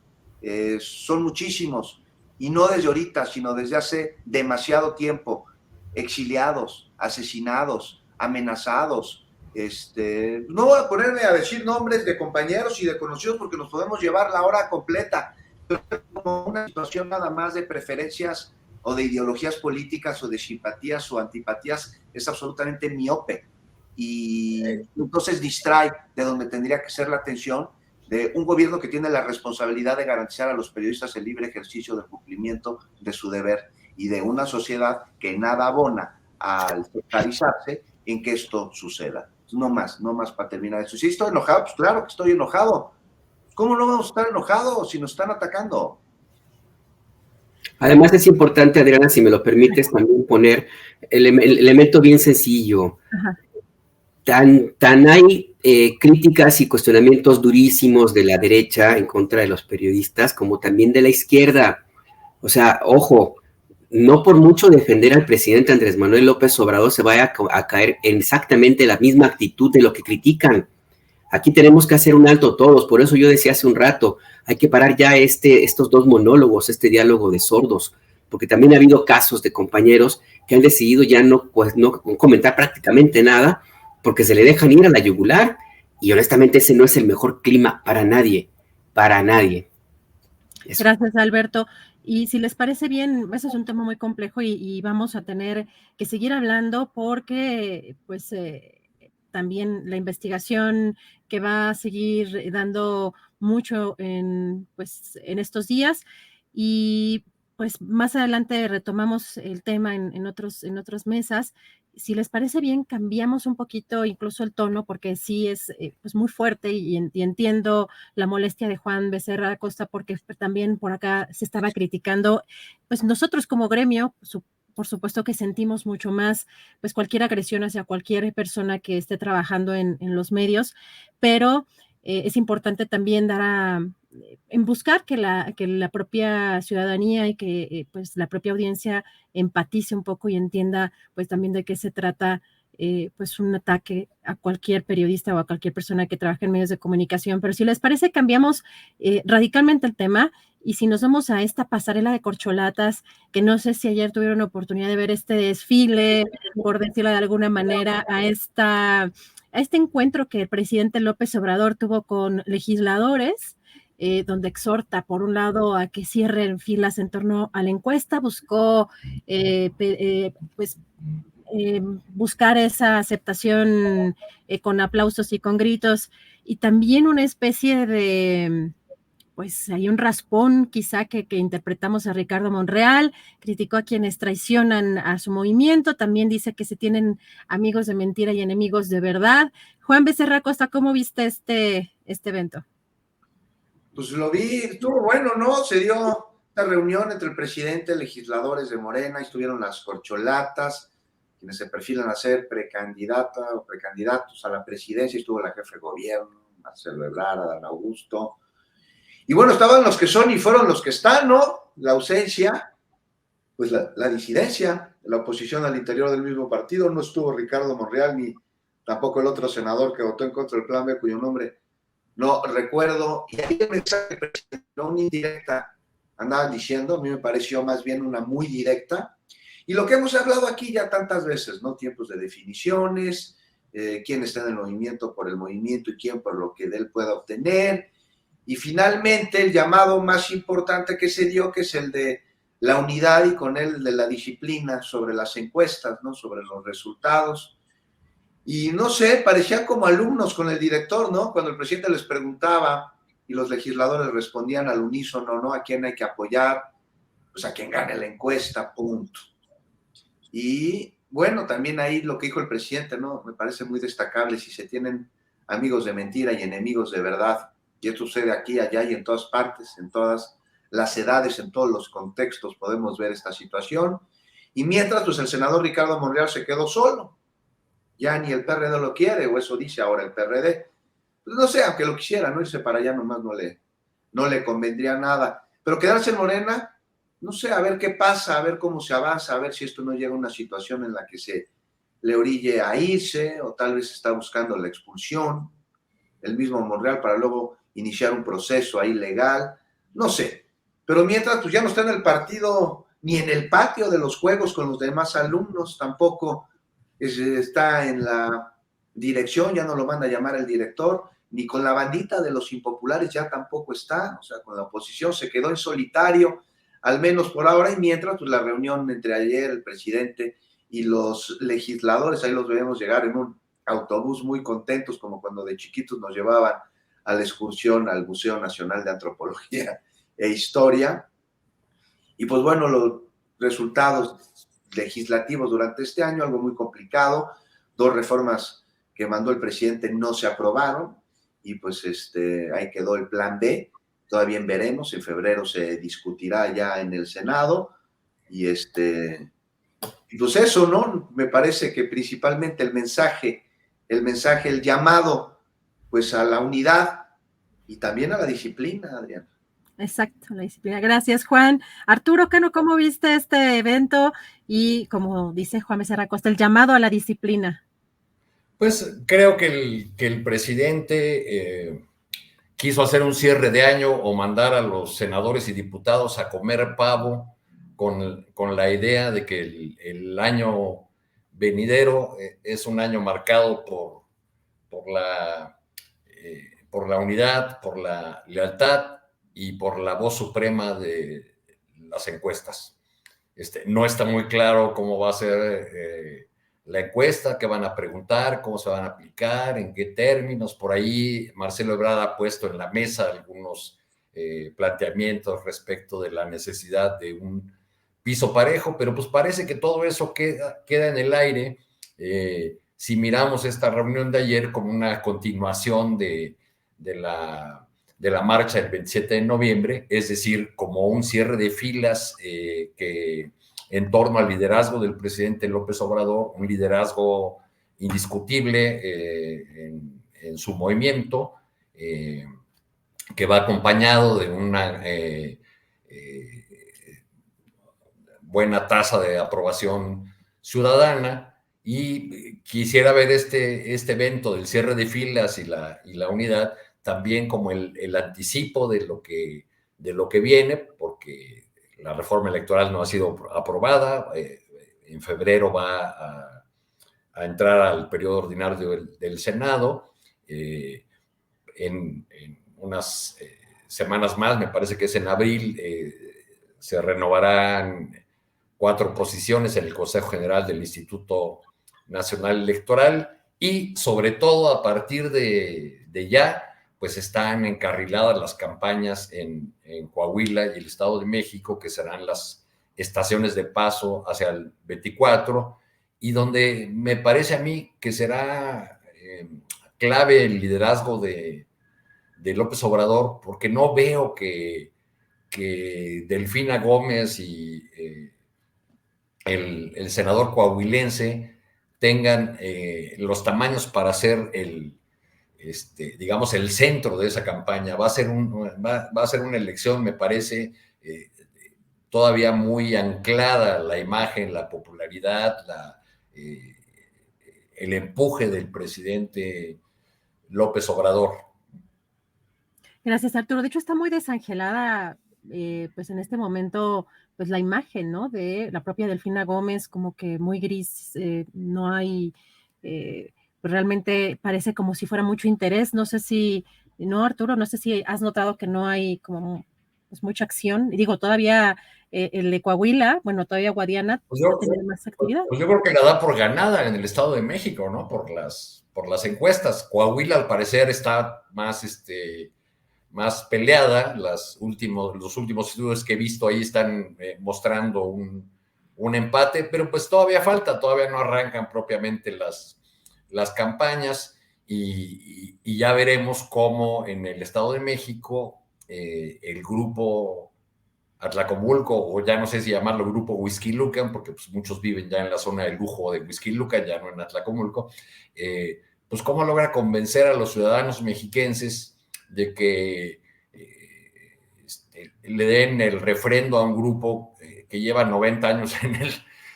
Son muchísimos, y no desde ahorita, sino desde hace demasiado tiempo. Exiliados, asesinados, amenazados. No voy a ponerme a decir nombres de compañeros y de conocidos porque nos podemos llevar la hora completa, pero como una situación nada más de preferencias o de ideologías políticas o de simpatías o antipatías es absolutamente miope, y entonces distrae de donde tendría que ser la atención de un gobierno que tiene la responsabilidad de garantizar a los periodistas el libre ejercicio del cumplimiento de su deber, y de una sociedad que nada abona al focalizarse en que esto suceda. No más para terminar esto. Si estoy enojado, pues claro que estoy enojado. ¿Cómo no vamos a estar enojados si nos están atacando? Además es importante, Adriana, si me lo permites, también poner el elemento bien sencillo. Ajá. Tan hay críticas y cuestionamientos durísimos de la derecha en contra de los periodistas, como también de la izquierda. O sea, ojo, no por mucho defender al presidente Andrés Manuel López Obrador se vaya a caer en exactamente la misma actitud de lo que critican. Aquí tenemos que hacer un alto todos, por eso yo decía hace un rato, hay que parar ya estos dos monólogos, este diálogo de sordos, porque también ha habido casos de compañeros que han decidido ya no comentar prácticamente nada, porque se le dejan ir a la yugular, y honestamente ese no es el mejor clima para nadie, para nadie. Eso. Gracias, Alberto. Y si les parece bien, ese es un tema muy complejo y vamos a tener que seguir hablando porque pues también la investigación que va a seguir dando mucho en estos días, y pues más adelante retomamos el tema en otras mesas. Si les parece bien, cambiamos un poquito incluso el tono, porque sí es pues muy fuerte y entiendo la molestia de Juan Becerra Acosta, porque también por acá se estaba criticando, pues nosotros como gremio, por supuesto que sentimos mucho más pues cualquier agresión hacia cualquier persona que esté trabajando en los medios, pero es importante también en buscar que la propia ciudadanía y que pues la propia audiencia empatice un poco y entienda pues también de qué se trata pues un ataque a cualquier periodista o a cualquier persona que trabaje en medios de comunicación. Pero si les parece, cambiamos radicalmente el tema, y si nos vamos a esta pasarela de corcholatas, que no sé si ayer tuvieron oportunidad de ver este desfile, por decirlo de alguna manera, a este encuentro que el presidente López Obrador tuvo con legisladores, donde exhorta, por un lado, a que cierren filas en torno a la encuesta, buscó pues buscar esa aceptación con aplausos y con gritos, y también una especie de, pues hay un raspón quizá que interpretamos a Ricardo Monreal, criticó a quienes traicionan a su movimiento, también dice que se tienen amigos de mentira y enemigos de verdad. Juan Becerra Costa, ¿cómo viste este evento? Pues lo vi, estuvo bueno, ¿no? Se dio una reunión entre el presidente, legisladores de Morena, estuvieron las corcholatas, quienes se perfilan a ser precandidata o precandidatos a la presidencia, estuvo la jefe de gobierno, Marcelo Ebrard, Adán Augusto, y bueno, estaban los que son y fueron los que están, ¿no? La ausencia, pues la disidencia, la oposición al interior del mismo partido, no estuvo Ricardo Monreal ni tampoco el otro senador que votó en contra del Plan B, cuyo nombre no recuerdo, y ahí el mensaje, no una indirecta, andaban diciendo, a mí me pareció más bien una muy directa, y lo que hemos hablado aquí ya tantas veces, ¿no? Tiempos de definiciones, quién está en el movimiento por el movimiento y quién por lo que de él pueda obtener, y finalmente el llamado más importante que se dio, que es el de la unidad y con él de la disciplina sobre las encuestas, ¿no? Sobre los resultados. Y no sé, parecían como alumnos con el director, ¿no? Cuando el presidente les preguntaba y los legisladores respondían al unísono, ¿no? ¿A quién hay que apoyar? Pues a quien gane la encuesta, punto. Y bueno, también ahí lo que dijo el presidente, ¿no? Me parece muy destacable, si se tienen amigos de mentira y enemigos de verdad, y esto sucede aquí, allá y en todas partes, en todas las edades, en todos los contextos podemos ver esta situación. Y mientras, pues el senador Ricardo Monreal se quedó solo. Ya ni el PRD lo quiere, o eso dice ahora el PRD. Pues no sé, aunque lo quisiera, no irse para allá nomás no le convendría nada. Pero quedarse en Morena, no sé, a ver qué pasa, a ver cómo se avanza, a ver si esto no llega a una situación en la que se le orille a irse, o tal vez está buscando la expulsión, el mismo Monreal, para luego iniciar un proceso ahí legal, no sé. Pero mientras, pues ya no está en el partido, ni en el patio de los juegos con los demás alumnos, tampoco está en la dirección, ya no lo manda a llamar el director, ni con la bandita de los impopulares ya tampoco está, o sea, con la oposición se quedó en solitario, al menos por ahora, y mientras, pues la reunión entre ayer, el presidente y los legisladores, ahí los vemos llegar en un autobús muy contentos, como cuando de chiquitos nos llevaban a la excursión al Museo Nacional de Antropología e Historia, y pues bueno, los resultados legislativos durante este año, algo muy complicado, 2 reformas que mandó el presidente no se aprobaron, y pues ahí quedó el plan B, todavía veremos, en febrero se discutirá ya en el Senado, y pues eso, ¿no? Me parece que principalmente el mensaje, el llamado, pues a la unidad y también a la disciplina, Adrián. Exacto, la disciplina. Gracias, Juan. Arturo Cano, ¿cómo viste este evento? Y como dice Juan Becerra Costa, el llamado a la disciplina. Pues creo que el presidente quiso hacer un cierre de año o mandar a los senadores y diputados a comer pavo con la idea de que el año venidero es un año marcado por la unidad, por la lealtad y por la voz suprema de las encuestas. No está muy claro cómo va a ser la encuesta, qué van a preguntar, cómo se van a aplicar, en qué términos. Por ahí Marcelo Ebrard ha puesto en la mesa algunos planteamientos respecto de la necesidad de un piso parejo, pero pues parece que todo eso queda en el aire. Si miramos esta reunión de ayer como una continuación de la marcha del 27 de noviembre, es decir, como un cierre de filas que en torno al liderazgo del presidente López Obrador, un liderazgo indiscutible en su movimiento, que va acompañado de una buena tasa de aprobación ciudadana, y quisiera ver este evento del cierre de filas y la unidad también como el anticipo de lo que viene, porque la reforma electoral no ha sido aprobada, en febrero va a entrar al periodo ordinario del Senado, en unas semanas más, me parece que es en abril, se renovarán 4 posiciones en el Consejo General del Instituto Nacional Electoral y sobre todo a partir de ya, pues están encarriladas las campañas en Coahuila y el Estado de México, que serán las estaciones de paso hacia el 24, y donde me parece a mí que será clave el liderazgo de López Obrador, porque no veo que Delfina Gómez y el senador coahuilense tengan los tamaños para ser digamos, el centro de esa campaña. Va a ser una elección, me parece, todavía muy anclada la imagen, la popularidad, el empuje del presidente López Obrador. Gracias, Arturo. De hecho, está muy desangelada, pues en este momento, pues la imagen, ¿no? De la propia Delfina Gómez, como que muy gris, no hay, pues realmente parece como si fuera mucho interés. No sé si, no, Arturo, no sé si has notado que no hay como pues mucha acción. Digo, todavía el de Coahuila, bueno, todavía Guadiana pues tiene más actividad. Pues yo creo que la da por ganada en el Estado de México, ¿no? Por las encuestas. Coahuila, al parecer, está más peleada. Los últimos estudios que he visto ahí están mostrando un empate, pero pues todavía falta, todavía no arrancan propiamente las campañas y ya veremos cómo en el Estado de México el grupo Atlacomulco, o ya no sé si llamarlo grupo Whisky Lucan, porque pues muchos viven ya en la zona de lujo de Whisky Lucan, ya no en Atlacomulco, pues cómo logra convencer a los ciudadanos mexiquenses de que le den el refrendo a un grupo que lleva 90 años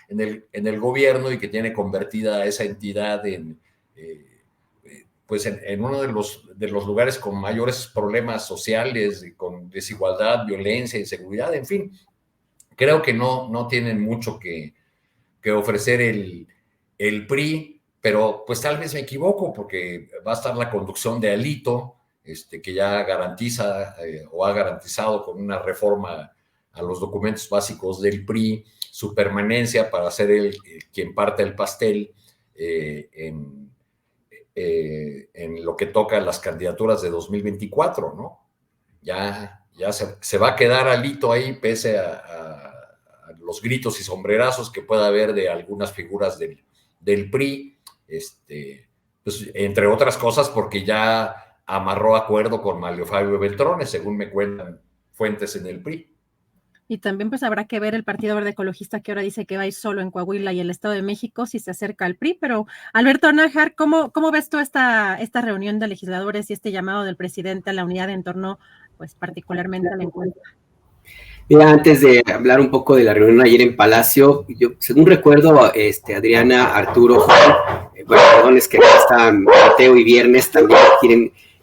en el gobierno y que tiene convertida a esa entidad en uno de los lugares con mayores problemas sociales, con desigualdad, violencia, inseguridad, en fin. Creo que no tienen mucho que ofrecer el PRI, pero pues tal vez me equivoco, porque va a estar la conducción de Alito, que ya garantiza o ha garantizado con una reforma a los documentos básicos del PRI su permanencia para ser quien parte el pastel en lo que toca a las candidaturas de 2024, ¿no? Ya se va a quedar Alito ahí, pese a los gritos y sombrerazos que pueda haber de algunas figuras del PRI, pues, entre otras cosas porque ya amarró acuerdo con Mario Fabio Beltrones, según me cuentan fuentes en el PRI. Y también pues habrá que ver el Partido Verde Ecologista, que ahora dice que va a ir solo en Coahuila y el Estado de México, si se acerca al PRI. Pero Alberto Nájar, ¿cómo ves tú esta reunión de legisladores y este llamado del presidente a la unidad en torno, pues particularmente a la encuesta? Mira, antes de hablar un poco de la reunión ayer en Palacio, yo según recuerdo, Adriana, Arturo, bueno, perdón, es que acá están Mateo y Viernes, también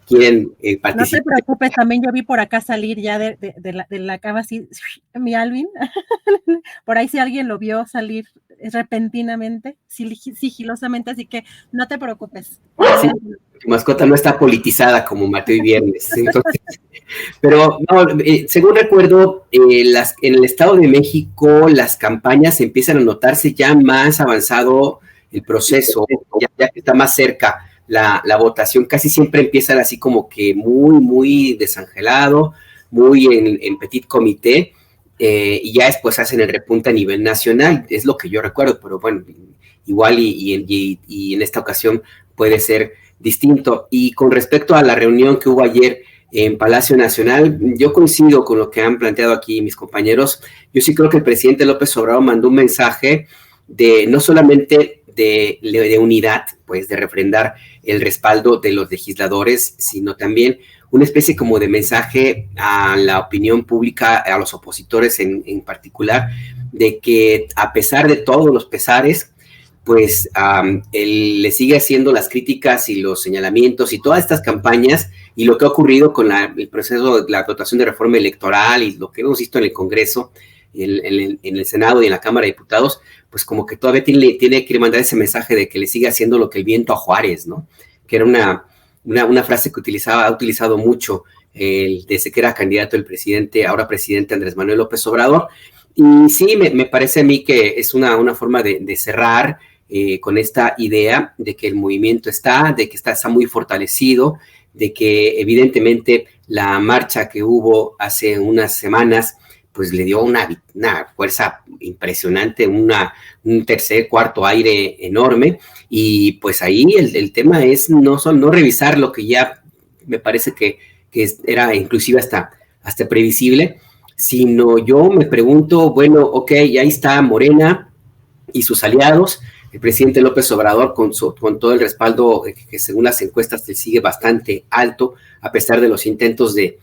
quieren participar. No te preocupes, también yo vi por acá salir ya de la cama así, mi Alvin, por ahí si alguien lo vio salir repentinamente, sigilosamente, así que no te preocupes. Sí, tu mascota no está politizada como Mateo y Viernes, entonces, pero no, según recuerdo, en el Estado de México las campañas empiezan a notarse ya más avanzado el proceso, ya que está más cerca. La votación casi siempre empieza así como que muy, muy desangelado, muy en petit comité, y ya después hacen el repunte a nivel nacional, es lo que yo recuerdo, pero bueno, igual y en esta ocasión puede ser distinto. Y con respecto a la reunión que hubo ayer en Palacio Nacional, yo coincido con lo que han planteado aquí mis compañeros. Yo sí creo que el presidente López Obrador mandó un mensaje no solamente de unidad, pues de refrendar el respaldo de los legisladores, sino también una especie como de mensaje a la opinión pública, a los opositores en particular, de que a pesar de todos los pesares, pues él le sigue haciendo las críticas y los señalamientos y todas estas campañas y lo que ha ocurrido con el proceso de la votación de reforma electoral y lo que hemos visto en el Congreso, en el Senado y en la Cámara de Diputados, pues como que todavía tiene que mandar ese mensaje de que le sigue haciendo lo que el viento a Juárez, ¿no? Que era una frase que ha utilizado mucho desde que era candidato el presidente, ahora presidente Andrés Manuel López Obrador. Y sí, me parece a mí que es una forma de cerrar con esta idea de que el movimiento de que está muy fortalecido, de que evidentemente la marcha que hubo hace unas semanas pues le dio una fuerza impresionante, un tercer, cuarto aire enorme, y pues ahí el tema es no revisar lo que ya me parece que era inclusive hasta previsible, sino yo me pregunto, bueno, ok, ahí está Morena y sus aliados, el presidente López Obrador con todo el respaldo que según las encuestas le sigue bastante alto, a pesar de los intentos de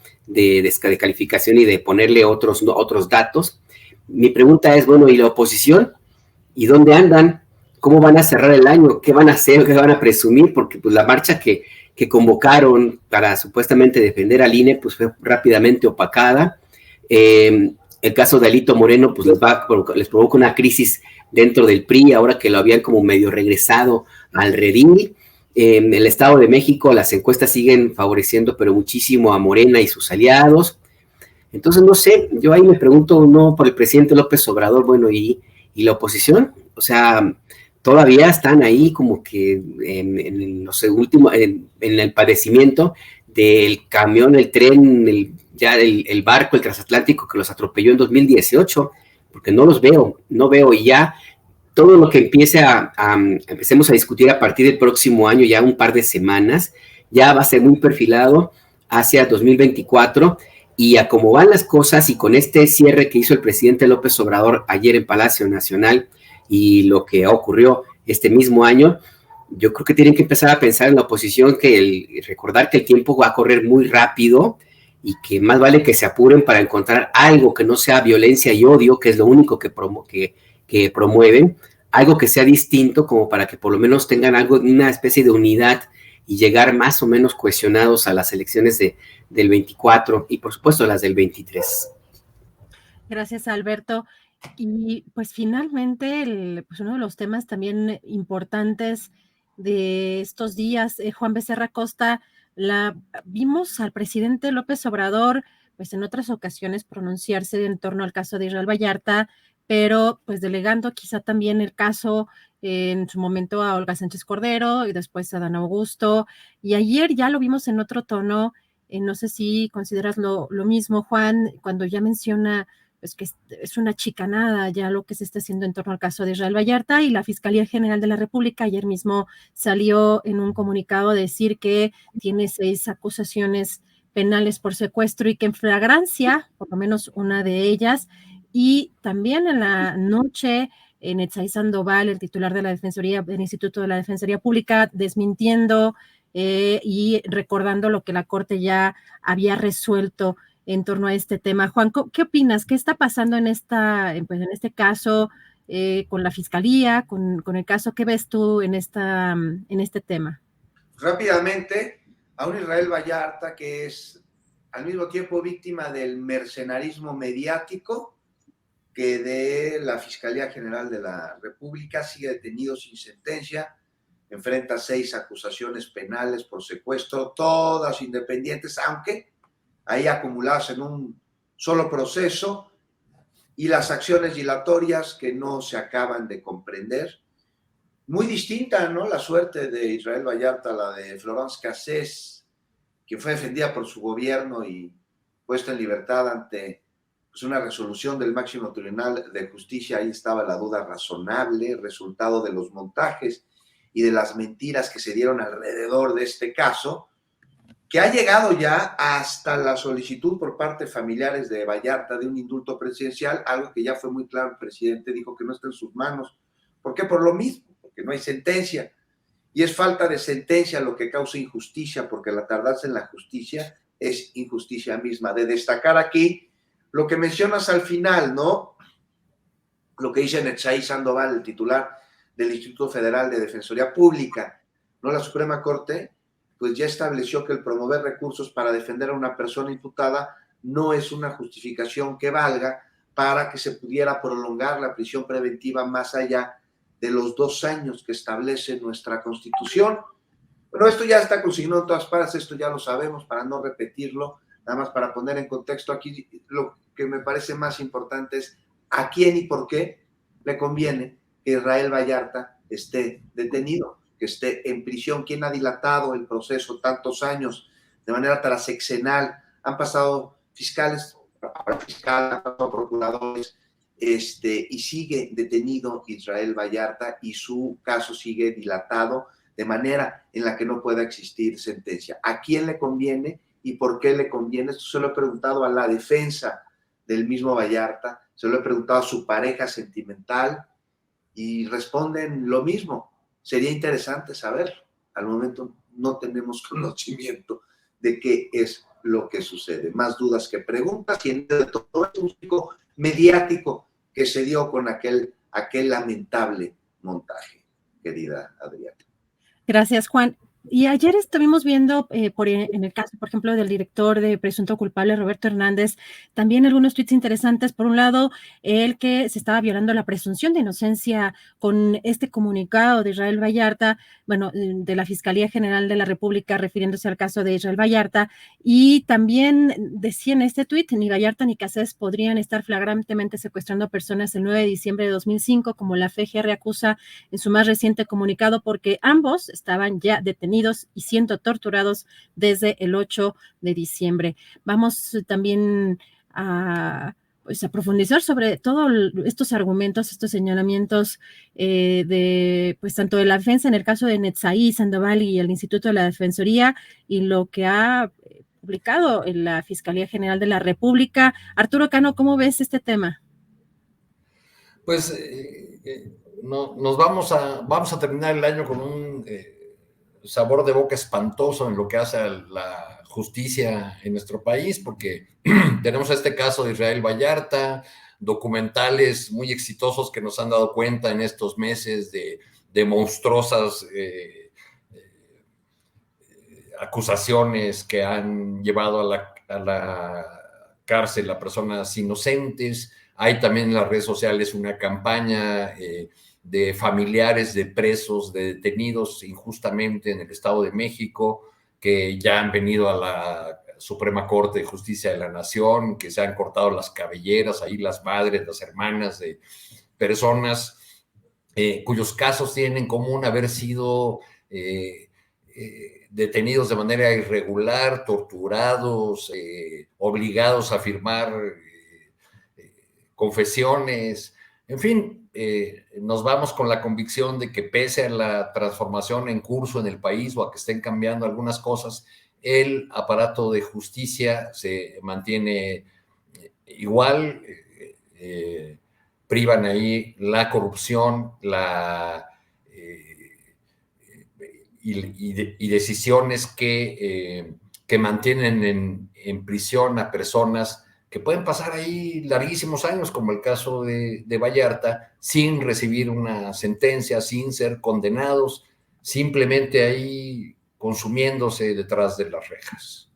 calificación y de ponerle otros datos. Mi pregunta es, bueno, ¿y la oposición? ¿Y dónde andan? ¿Cómo van a cerrar el año? ¿Qué van a hacer? ¿Qué van a presumir? Porque pues la marcha que convocaron para supuestamente defender al INE pues fue rápidamente opacada. El caso de Alito Moreno pues les provoca una crisis dentro del PRI, ahora que lo habían como medio regresado al redil. En el Estado de México las encuestas siguen favoreciendo pero muchísimo a Morena y sus aliados. Entonces, no sé, yo ahí me pregunto, no por el presidente López Obrador, bueno, ¿y la oposición? O sea, todavía están ahí como que en los últimos, en el padecimiento del camión, el tren, el barco, el transatlántico que los atropelló en 2018, porque no veo, y ya todo lo que empecemos a discutir a partir del próximo año, ya un par de semanas, ya va a ser muy perfilado hacia 2024, y a cómo van las cosas, y con este cierre que hizo el presidente López Obrador ayer en Palacio Nacional, y lo que ocurrió este mismo año, yo creo que tienen que empezar a pensar en la oposición, recordar que el tiempo va a correr muy rápido, y que más vale que se apuren para encontrar algo que no sea violencia y odio, que es lo único que promueven, algo que sea distinto, como para que por lo menos tengan una especie de unidad y llegar más o menos cohesionados a las elecciones del 24 y por supuesto las del 23. Gracias, Alberto. Y pues finalmente, pues uno de los temas también importantes de estos días, Juan Becerra Costa, vimos al presidente López Obrador, pues en otras ocasiones pronunciarse en torno al caso de Israel Vallarta, pero pues delegando quizá también el caso en su momento a Olga Sánchez Cordero y después a Dan Augusto, y ayer ya lo vimos en otro tono, no sé si consideras lo mismo, Juan, cuando ya menciona pues que es una chicanada ya lo que se está haciendo en torno al caso de Israel Vallarta, y la Fiscalía General de la República ayer mismo salió en un comunicado a decir que tiene 6 acusaciones penales por secuestro y que en flagrancia, por lo menos una de ellas, y también en la noche Netzaí Sandoval, el titular de la Defensoría, del Instituto de la Defensoría Pública, desmintiendo y recordando lo que la Corte ya había resuelto en torno a este tema. Juan, ¿qué opinas? ¿Qué está pasando en este caso con la Fiscalía, con el caso? ¿Qué ves tú en este tema? Rápidamente, a un Israel Vallarta que es al mismo tiempo víctima del mercenarismo mediático que de la Fiscalía General de la República, sigue detenido sin sentencia, enfrenta 6 acusaciones penales por secuestro, todas independientes, aunque ahí acumuladas en un solo proceso, y las acciones dilatorias que no se acaban de comprender. Muy distinta, ¿no?, la suerte de Israel Vallarta a la de Florence Cassés, que fue defendida por su gobierno y puesta en libertad ante pues, una resolución del máximo tribunal de justicia. Ahí estaba la duda razonable, resultado de los montajes y de las mentiras que se dieron alrededor de este caso, que ha llegado ya hasta la solicitud por parte de familiares de Vallarta de un indulto presidencial, algo que ya fue muy claro, el presidente dijo que no está en sus manos. ¿Por qué? Por lo mismo, porque no hay sentencia. Y es falta de sentencia lo que causa injusticia, porque la tardanza en la justicia es injusticia misma. De destacar aquí lo que mencionas al final, ¿no? Lo que dice Netzaí Sandoval, el titular del Instituto Federal de Defensoría Pública, ¿no? La Suprema Corte pues ya estableció que el promover recursos para defender a una persona imputada no es una justificación que valga para que se pudiera prolongar la prisión preventiva más allá de los 2 años que establece nuestra Constitución. Bueno, esto ya está consignado en todas partes, esto ya lo sabemos, para no repetirlo, nada más para poner en contexto aquí, lo que me parece más importante es ¿A quién y por qué le conviene que Israel Vallarta esté detenido, que esté en prisión? ¿Quién ha dilatado el proceso tantos años de manera transeccional? Han pasado fiscales, han pasado procuradores, y sigue detenido Israel Vallarta y su caso sigue dilatado de manera en la que no pueda existir sentencia. ¿A quién le conviene y por qué le conviene? Esto se lo he preguntado a la defensa del mismo Vallarta, se lo he preguntado a su pareja sentimental y responden lo mismo. Sería interesante saber. Al momento no tenemos conocimiento de qué es lo que sucede. Más dudas que preguntas, y en todo es un ciclo mediático que se dio con aquel lamentable montaje, querida Adriana. Gracias, Juan. Y ayer estuvimos viendo, en el caso, por ejemplo, del director de Presunto Culpable, Roberto Hernández, también algunos tweets interesantes. Por un lado, el que se estaba violando la presunción de inocencia con este comunicado de Israel Vallarta, bueno, de la Fiscalía General de la República, refiriéndose al caso de Israel Vallarta. Y también decía en este tweet, ni Vallarta ni Cassés podrían estar flagrantemente secuestrando personas el 9 de diciembre de 2005, como la FGR acusa en su más reciente comunicado, porque ambos estaban ya detenidos y siendo torturados desde el 8 de diciembre. Vamos también a profundizar sobre todos estos argumentos, estos señalamientos de tanto de la defensa en el caso de Netzaí, Sandoval y el Instituto de la Defensoría, y lo que ha publicado en la Fiscalía General de la República. Arturo Cano, ¿cómo ves este tema? Pues nos vamos a terminar el año con un sabor de boca espantoso en lo que hace a la justicia en nuestro país, porque tenemos este caso de Israel Vallarta, documentales muy exitosos que nos han dado cuenta en estos meses de monstruosas acusaciones que han llevado a la cárcel a personas inocentes. Hay también en las redes sociales una campaña de familiares de presos, de detenidos injustamente en el Estado de México, que ya han venido a la Suprema Corte de Justicia de la Nación, que se han cortado las cabelleras, ahí las madres, las hermanas de personas cuyos casos tienen en común haber sido detenidos de manera irregular, torturados, obligados a firmar confesiones, en fin. Nos vamos con la convicción de que pese a la transformación en curso en el país o a que estén cambiando algunas cosas, el aparato de justicia se mantiene igual, privan ahí la corrupción, y decisiones que mantienen en prisión a personas que pueden pasar ahí larguísimos años, como el caso de Vallarta, sin recibir una sentencia, sin ser condenados, simplemente ahí consumiéndose detrás de las rejas.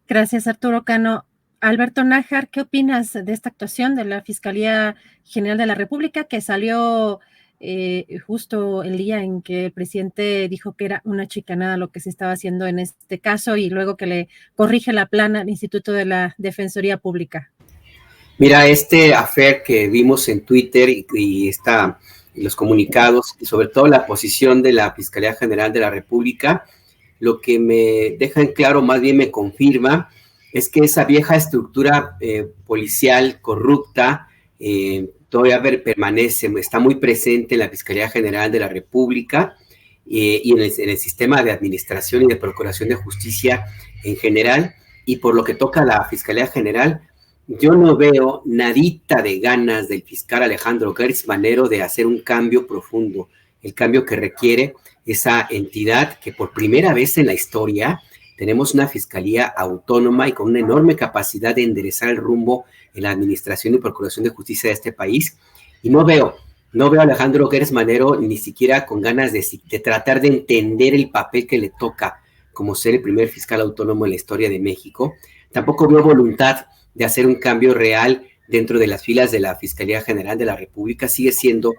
Gracias, Arturo Cano. Alberto Nájar, ¿qué opinas de esta actuación de la Fiscalía General de la República, que salió justo el día en que el presidente dijo que era una chicanada lo que se estaba haciendo en este caso, y luego que le corrige la plana al Instituto de la Defensoría Pública? Mira, este affair que vimos en Twitter y los comunicados, y sobre todo la posición de la Fiscalía General de la República, lo que me deja en claro, más bien me confirma, es que esa vieja estructura policial corrupta todavía permanece, está muy presente en la Fiscalía General de la República y en el sistema de administración y de procuración de justicia en general. Y por lo que toca a la Fiscalía General, yo no veo nadita de ganas del fiscal Alejandro Gertz Manero de hacer un cambio profundo, el cambio que requiere esa entidad que por primera vez en la historia tenemos una fiscalía autónoma y con una enorme capacidad de enderezar el rumbo en la administración y procuración de justicia de este país. Y no veo a Alejandro Gertz Manero ni siquiera con ganas de tratar de entender el papel que le toca como ser el primer fiscal autónomo en la historia de México. Tampoco veo voluntad de hacer un cambio real dentro de las filas de la Fiscalía General de la República. Sigue siendo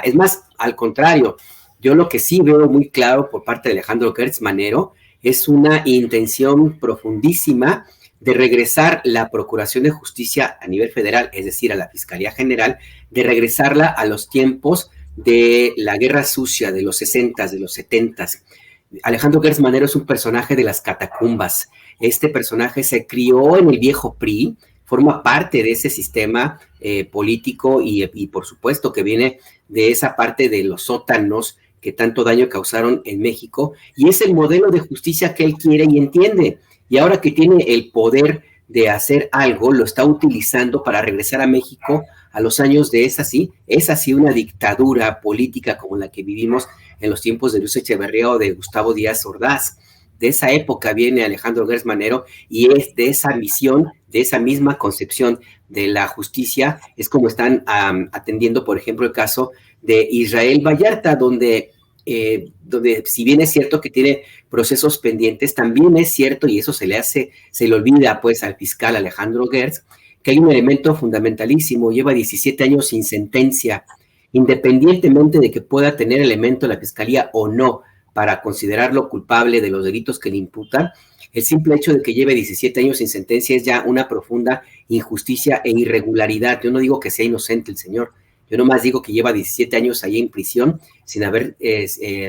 es más, al contrario, yo lo que sí veo muy claro por parte de Alejandro Gertz Manero es una intención profundísima de regresar la Procuración de Justicia a nivel federal, es decir, a la Fiscalía General, de regresarla a los tiempos de la Guerra Sucia de los 60s, de los 70s. Alejandro Gertz Manero es un personaje de las catacumbas. Este personaje se crió en el viejo PRI, forma parte de ese sistema político y por supuesto que viene de esa parte de los sótanos que tanto daño causaron en México, y es el modelo de justicia que él quiere y entiende. Y ahora que tiene el poder de hacer algo, lo está utilizando para regresar a México a los años de es así una dictadura política como la que vivimos en los tiempos de Luis Echeverría o de Gustavo Díaz Ordaz. De esa época viene Alejandro Gertz Manero, y es de esa misión, de esa misma concepción de la justicia, es como están atendiendo, por ejemplo, el caso de Israel Vallarta, donde si bien es cierto que tiene procesos pendientes, también es cierto, y eso se le olvida pues al fiscal Alejandro Gertz, que hay un elemento fundamentalísimo: lleva 17 años sin sentencia, independientemente de que pueda tener elemento la fiscalía o no para considerarlo culpable de los delitos que le imputan. El simple hecho de que lleve 17 años sin sentencia es ya una profunda injusticia e irregularidad. Yo no digo que sea inocente el señor, yo nomás digo que lleva 17 años ahí en prisión sin haber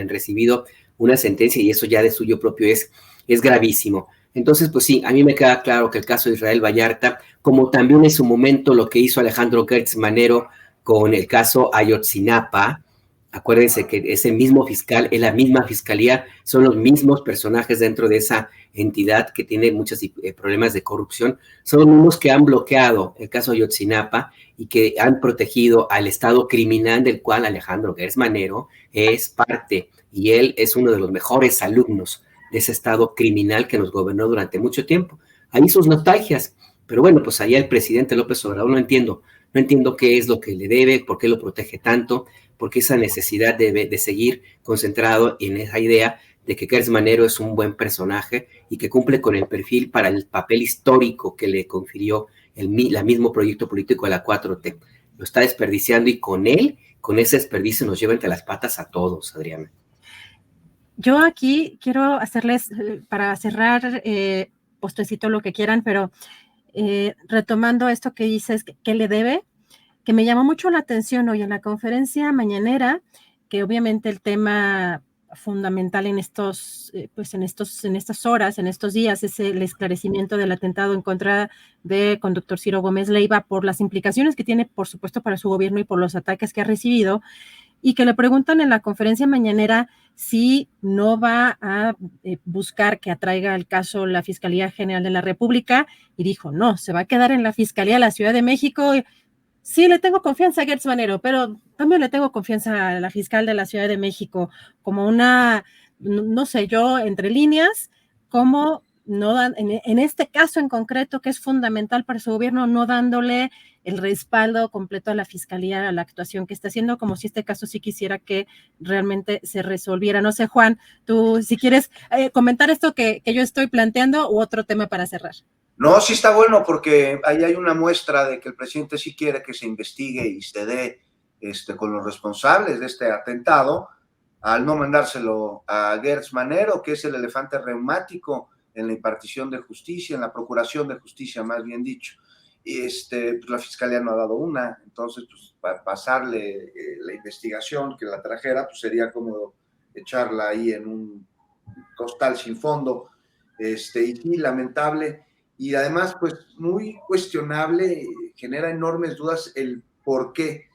recibido una sentencia, y eso ya de suyo propio es gravísimo. Entonces, pues sí, a mí me queda claro que el caso de Israel Vallarta, como también en su momento lo que hizo Alejandro Gertz Manero con el caso Ayotzinapa, acuérdense que es el mismo fiscal, es la misma fiscalía, son los mismos personajes dentro de esa entidad que tiene muchos problemas de corrupción, son los mismos que han bloqueado el caso Ayotzinapa y que han protegido al Estado criminal del cual Alejandro Gertz Manero es parte, y él es uno de los mejores alumnos de ese Estado criminal que nos gobernó durante mucho tiempo. Ahí sus nostalgias, pero bueno, pues allá el presidente López Obrador no entiendo qué es lo que le debe, por qué lo protege tanto, porque esa necesidad de seguir concentrado en esa idea de que Gertz Manero es un buen personaje y que cumple con el perfil para el papel histórico que le confirió el mismo proyecto político de la 4T. Lo está desperdiciando, y con ese desperdicio nos lleva entre las patas a todos, Adriana. Yo aquí quiero hacerles, para cerrar, postrecito, lo que quieran, pero retomando esto que dices, que le debe, que me llamó mucho la atención hoy en la conferencia mañanera, que obviamente el tema fundamental en estas horas, en estos días, es el esclarecimiento del atentado en contra de conductor Ciro Gómez Leiva, por las implicaciones que tiene, por supuesto, para su gobierno y por los ataques que ha recibido, y que le preguntan en la conferencia mañanera si no va a buscar que atraiga el caso la Fiscalía General de la República, y dijo, no, se va a quedar en la Fiscalía de la Ciudad de México. Sí, le tengo confianza a Gertz Manero, pero también le tengo confianza a la fiscal de la Ciudad de México, como una, no sé yo, entre líneas, como no dan, en este caso en concreto, que es fundamental para su gobierno, no dándole el respaldo completo a la fiscalía, a la actuación que está haciendo, como si este caso sí quisiera que realmente se resolviera. No sé, Juan, tú si quieres comentar esto que yo estoy planteando, u otro tema para cerrar. No, sí está bueno, porque ahí hay una muestra de que el presidente sí quiere que se investigue y se dé con los responsables de este atentado, al no mandárselo a Gertz Manero, que es el elefante reumático en la impartición de justicia, en la procuración de justicia, más bien dicho. Y pues la fiscalía no ha dado una, entonces pues para pasarle la investigación que la trajera, pues sería como echarla ahí en un costal sin fondo, y sí, lamentable. Y además, pues muy cuestionable, genera enormes dudas el porqué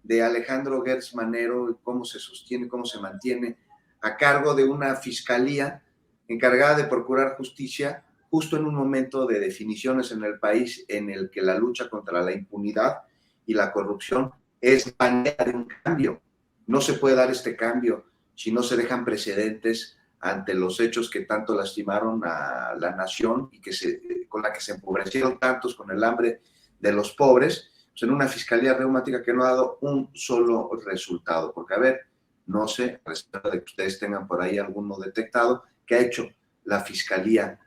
de Alejandro Gertz Manero, cómo se sostiene, cómo se mantiene a cargo de una fiscalía encargada de procurar justicia, justo en un momento de definiciones en el país en el que la lucha contra la impunidad y la corrupción es manera de un cambio. No se puede dar este cambio si no se dejan precedentes ante los hechos que tanto lastimaron a la nación y con la que se empobrecieron tantos con el hambre de los pobres, pues en una fiscalía reumática que no ha dado un solo resultado. Porque, a ver, no sé, a respecto de que ustedes tengan por ahí alguno detectado, ¿qué ha hecho la fiscalía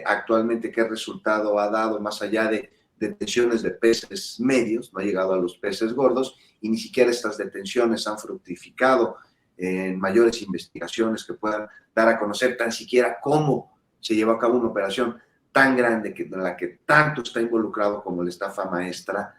actualmente? ¿Qué resultado ha dado más allá de detenciones de peces medios? No ha llegado a los peces gordos, y ni siquiera estas detenciones han fructificado en mayores investigaciones que puedan dar a conocer tan siquiera cómo se llevó a cabo una operación tan grande, en la que tanto está involucrado como la estafa maestra,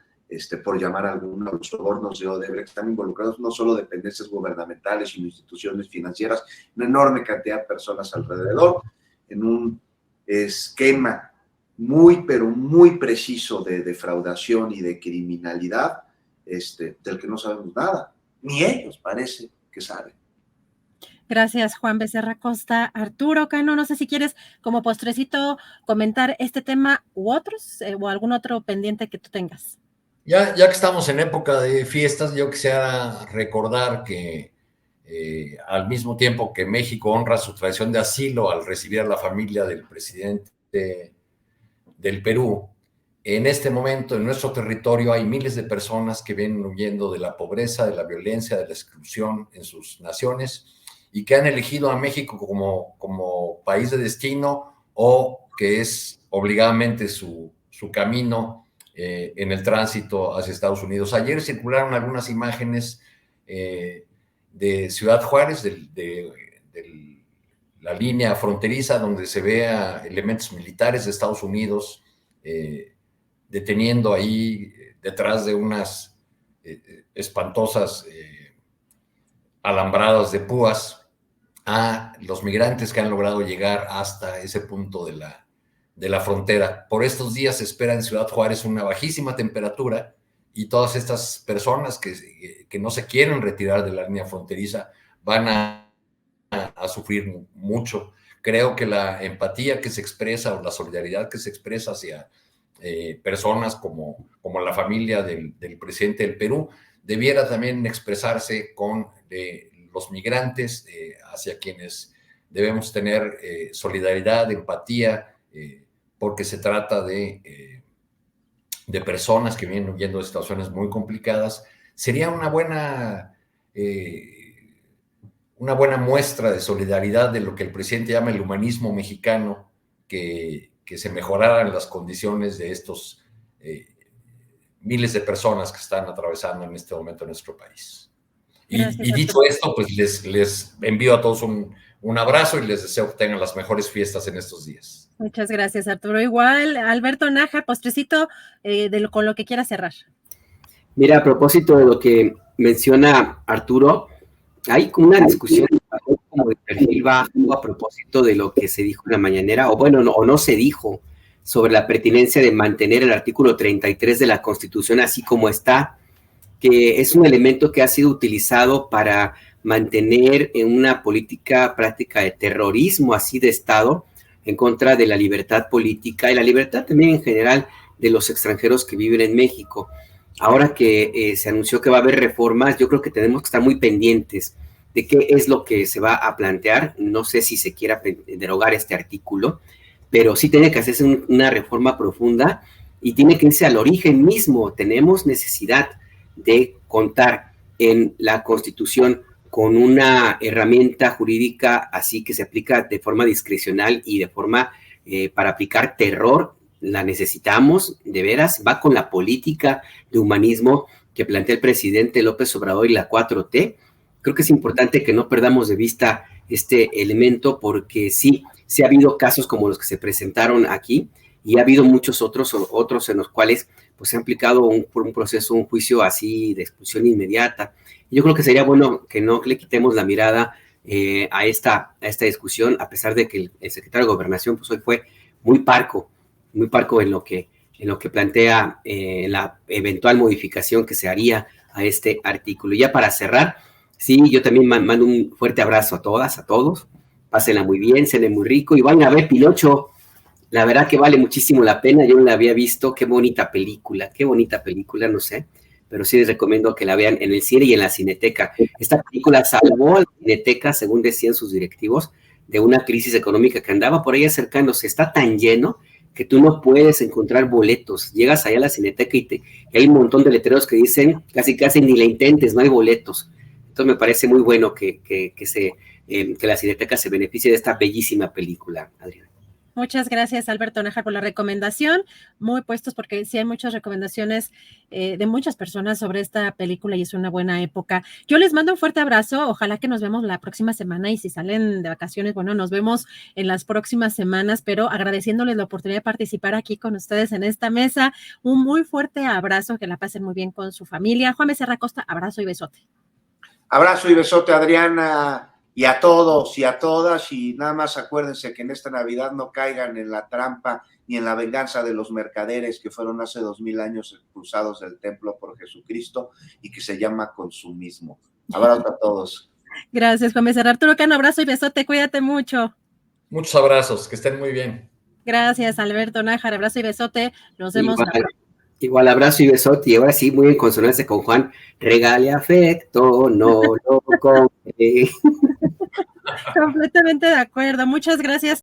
por llamar a algunos, los sobornos de Odebrecht, están involucrados no solo dependencias gubernamentales, sino instituciones financieras, una enorme cantidad de personas alrededor, en un esquema muy, pero muy preciso de defraudación y de criminalidad, del que no sabemos nada, ni ellos parece que saben. Gracias, Juan Becerra Costa. Arturo Cano, no sé si quieres como postrecito comentar este tema u otros, o algún otro pendiente que tú tengas. Ya que estamos en época de fiestas, yo quisiera recordar que al mismo tiempo que México honra su tradición de asilo al recibir a la familia del presidente del Perú, en este momento en nuestro territorio hay miles de personas que vienen huyendo de la pobreza, de la violencia, de la exclusión en sus naciones y que han elegido a México como país de destino o que es obligadamente su camino en el tránsito hacia Estados Unidos. Ayer circularon algunas imágenes de Ciudad Juárez, de la línea fronteriza, donde se ve a elementos militares de Estados Unidos deteniendo ahí detrás de unas espantosas alambradas de púas a los migrantes que han logrado llegar hasta ese punto de la frontera. Por estos días se espera en Ciudad Juárez una bajísima temperatura y todas estas personas que no se quieren retirar de la línea fronteriza van a sufrir mucho. Creo que la empatía que se expresa o la solidaridad que se expresa hacia personas como la familia del presidente del Perú debiera también expresarse con los migrantes, hacia quienes debemos tener solidaridad, empatía, porque se trata de personas que vienen huyendo de situaciones muy complicadas. Sería una buena muestra de solidaridad de lo que el presidente llama el humanismo mexicano, que se mejoraran las condiciones de estos miles de personas que están atravesando en este momento nuestro país. Y dicho esto, pues les envío a todos un abrazo y les deseo que tengan las mejores fiestas en estos días. Muchas gracias, Arturo. Igual, Alberto Nájar, postrecito con lo que quiera cerrar. Mira, a propósito de lo que menciona Arturo, hay como una discusión como de perfil bajo a propósito de lo que se dijo en la mañanera, o no se dijo, sobre la pertinencia de mantener el artículo 33 de la Constitución así como está, que es un elemento que ha sido utilizado para mantener en una política práctica de terrorismo así de Estado en contra de la libertad política y la libertad también en general de los extranjeros que viven en México. Ahora que se anunció que va a haber reformas, yo creo que tenemos que estar muy pendientes de qué es lo que se va a plantear. No sé si se quiera derogar este artículo, pero sí tiene que hacerse una reforma profunda y tiene que irse al origen mismo. Tenemos necesidad de contar en la Constitución con una herramienta jurídica así que se aplica de forma discrecional y de forma para aplicar terror. La necesitamos, de veras, va con la política de humanismo que plantea el presidente López Obrador y la 4T. Creo que es importante que no perdamos de vista este elemento porque sí ha habido casos como los que se presentaron aquí y ha habido muchos otros en los cuales pues se ha aplicado por un proceso, un juicio así de expulsión inmediata. Y yo creo que sería bueno que no le quitemos la mirada a esta discusión, a pesar de que el secretario de Gobernación pues hoy fue muy parco en lo que plantea la eventual modificación que se haría a este artículo. Y ya para cerrar, sí, yo también mando un fuerte abrazo a todas, a todos, pásenla muy bien, cenen muy rico y vayan a ver Pinocho. La verdad que vale muchísimo la pena, yo no la había visto, qué bonita película, no sé, pero sí les recomiendo que la vean en el cine y en la Cineteca. Esta película salvó a la Cineteca, según decían sus directivos, de una crisis económica que andaba por ahí acercándose. Está tan lleno que tú no puedes encontrar boletos. Llegas allá a la Cineteca y hay un montón de letreros que dicen casi ni la intentes, no hay boletos. Entonces me parece muy bueno que la Cineteca se beneficie de esta bellísima película, Adriana. Muchas gracias, Alberto Nájar, por la recomendación. Muy puestos, porque sí hay muchas recomendaciones de muchas personas sobre esta película y es una buena época. Yo les mando un fuerte abrazo. Ojalá que nos vemos la próxima semana y si salen de vacaciones, bueno, nos vemos en las próximas semanas, pero agradeciéndoles la oportunidad de participar aquí con ustedes en esta mesa. Un muy fuerte abrazo, que la pasen muy bien con su familia. Juan Becerra Costa, abrazo y besote. Abrazo y besote, Adriana, y a todos y a todas, y nada más acuérdense que en esta Navidad no caigan en la trampa ni en la venganza de los mercaderes que fueron hace 2000 años expulsados del templo por Jesucristo y que se llama consumismo. Abrazo a todos. Gracias, Juan Becerra. Arturo Cano, abrazo y besote, cuídate mucho. Muchos abrazos, que estén muy bien. Gracias, Alberto Nájar, abrazo y besote. Nos vemos. Igual abrazo y besote, y ahora sí, muy en consonancia con Juan, regale afecto, no lo compre. Completamente de acuerdo, muchas gracias.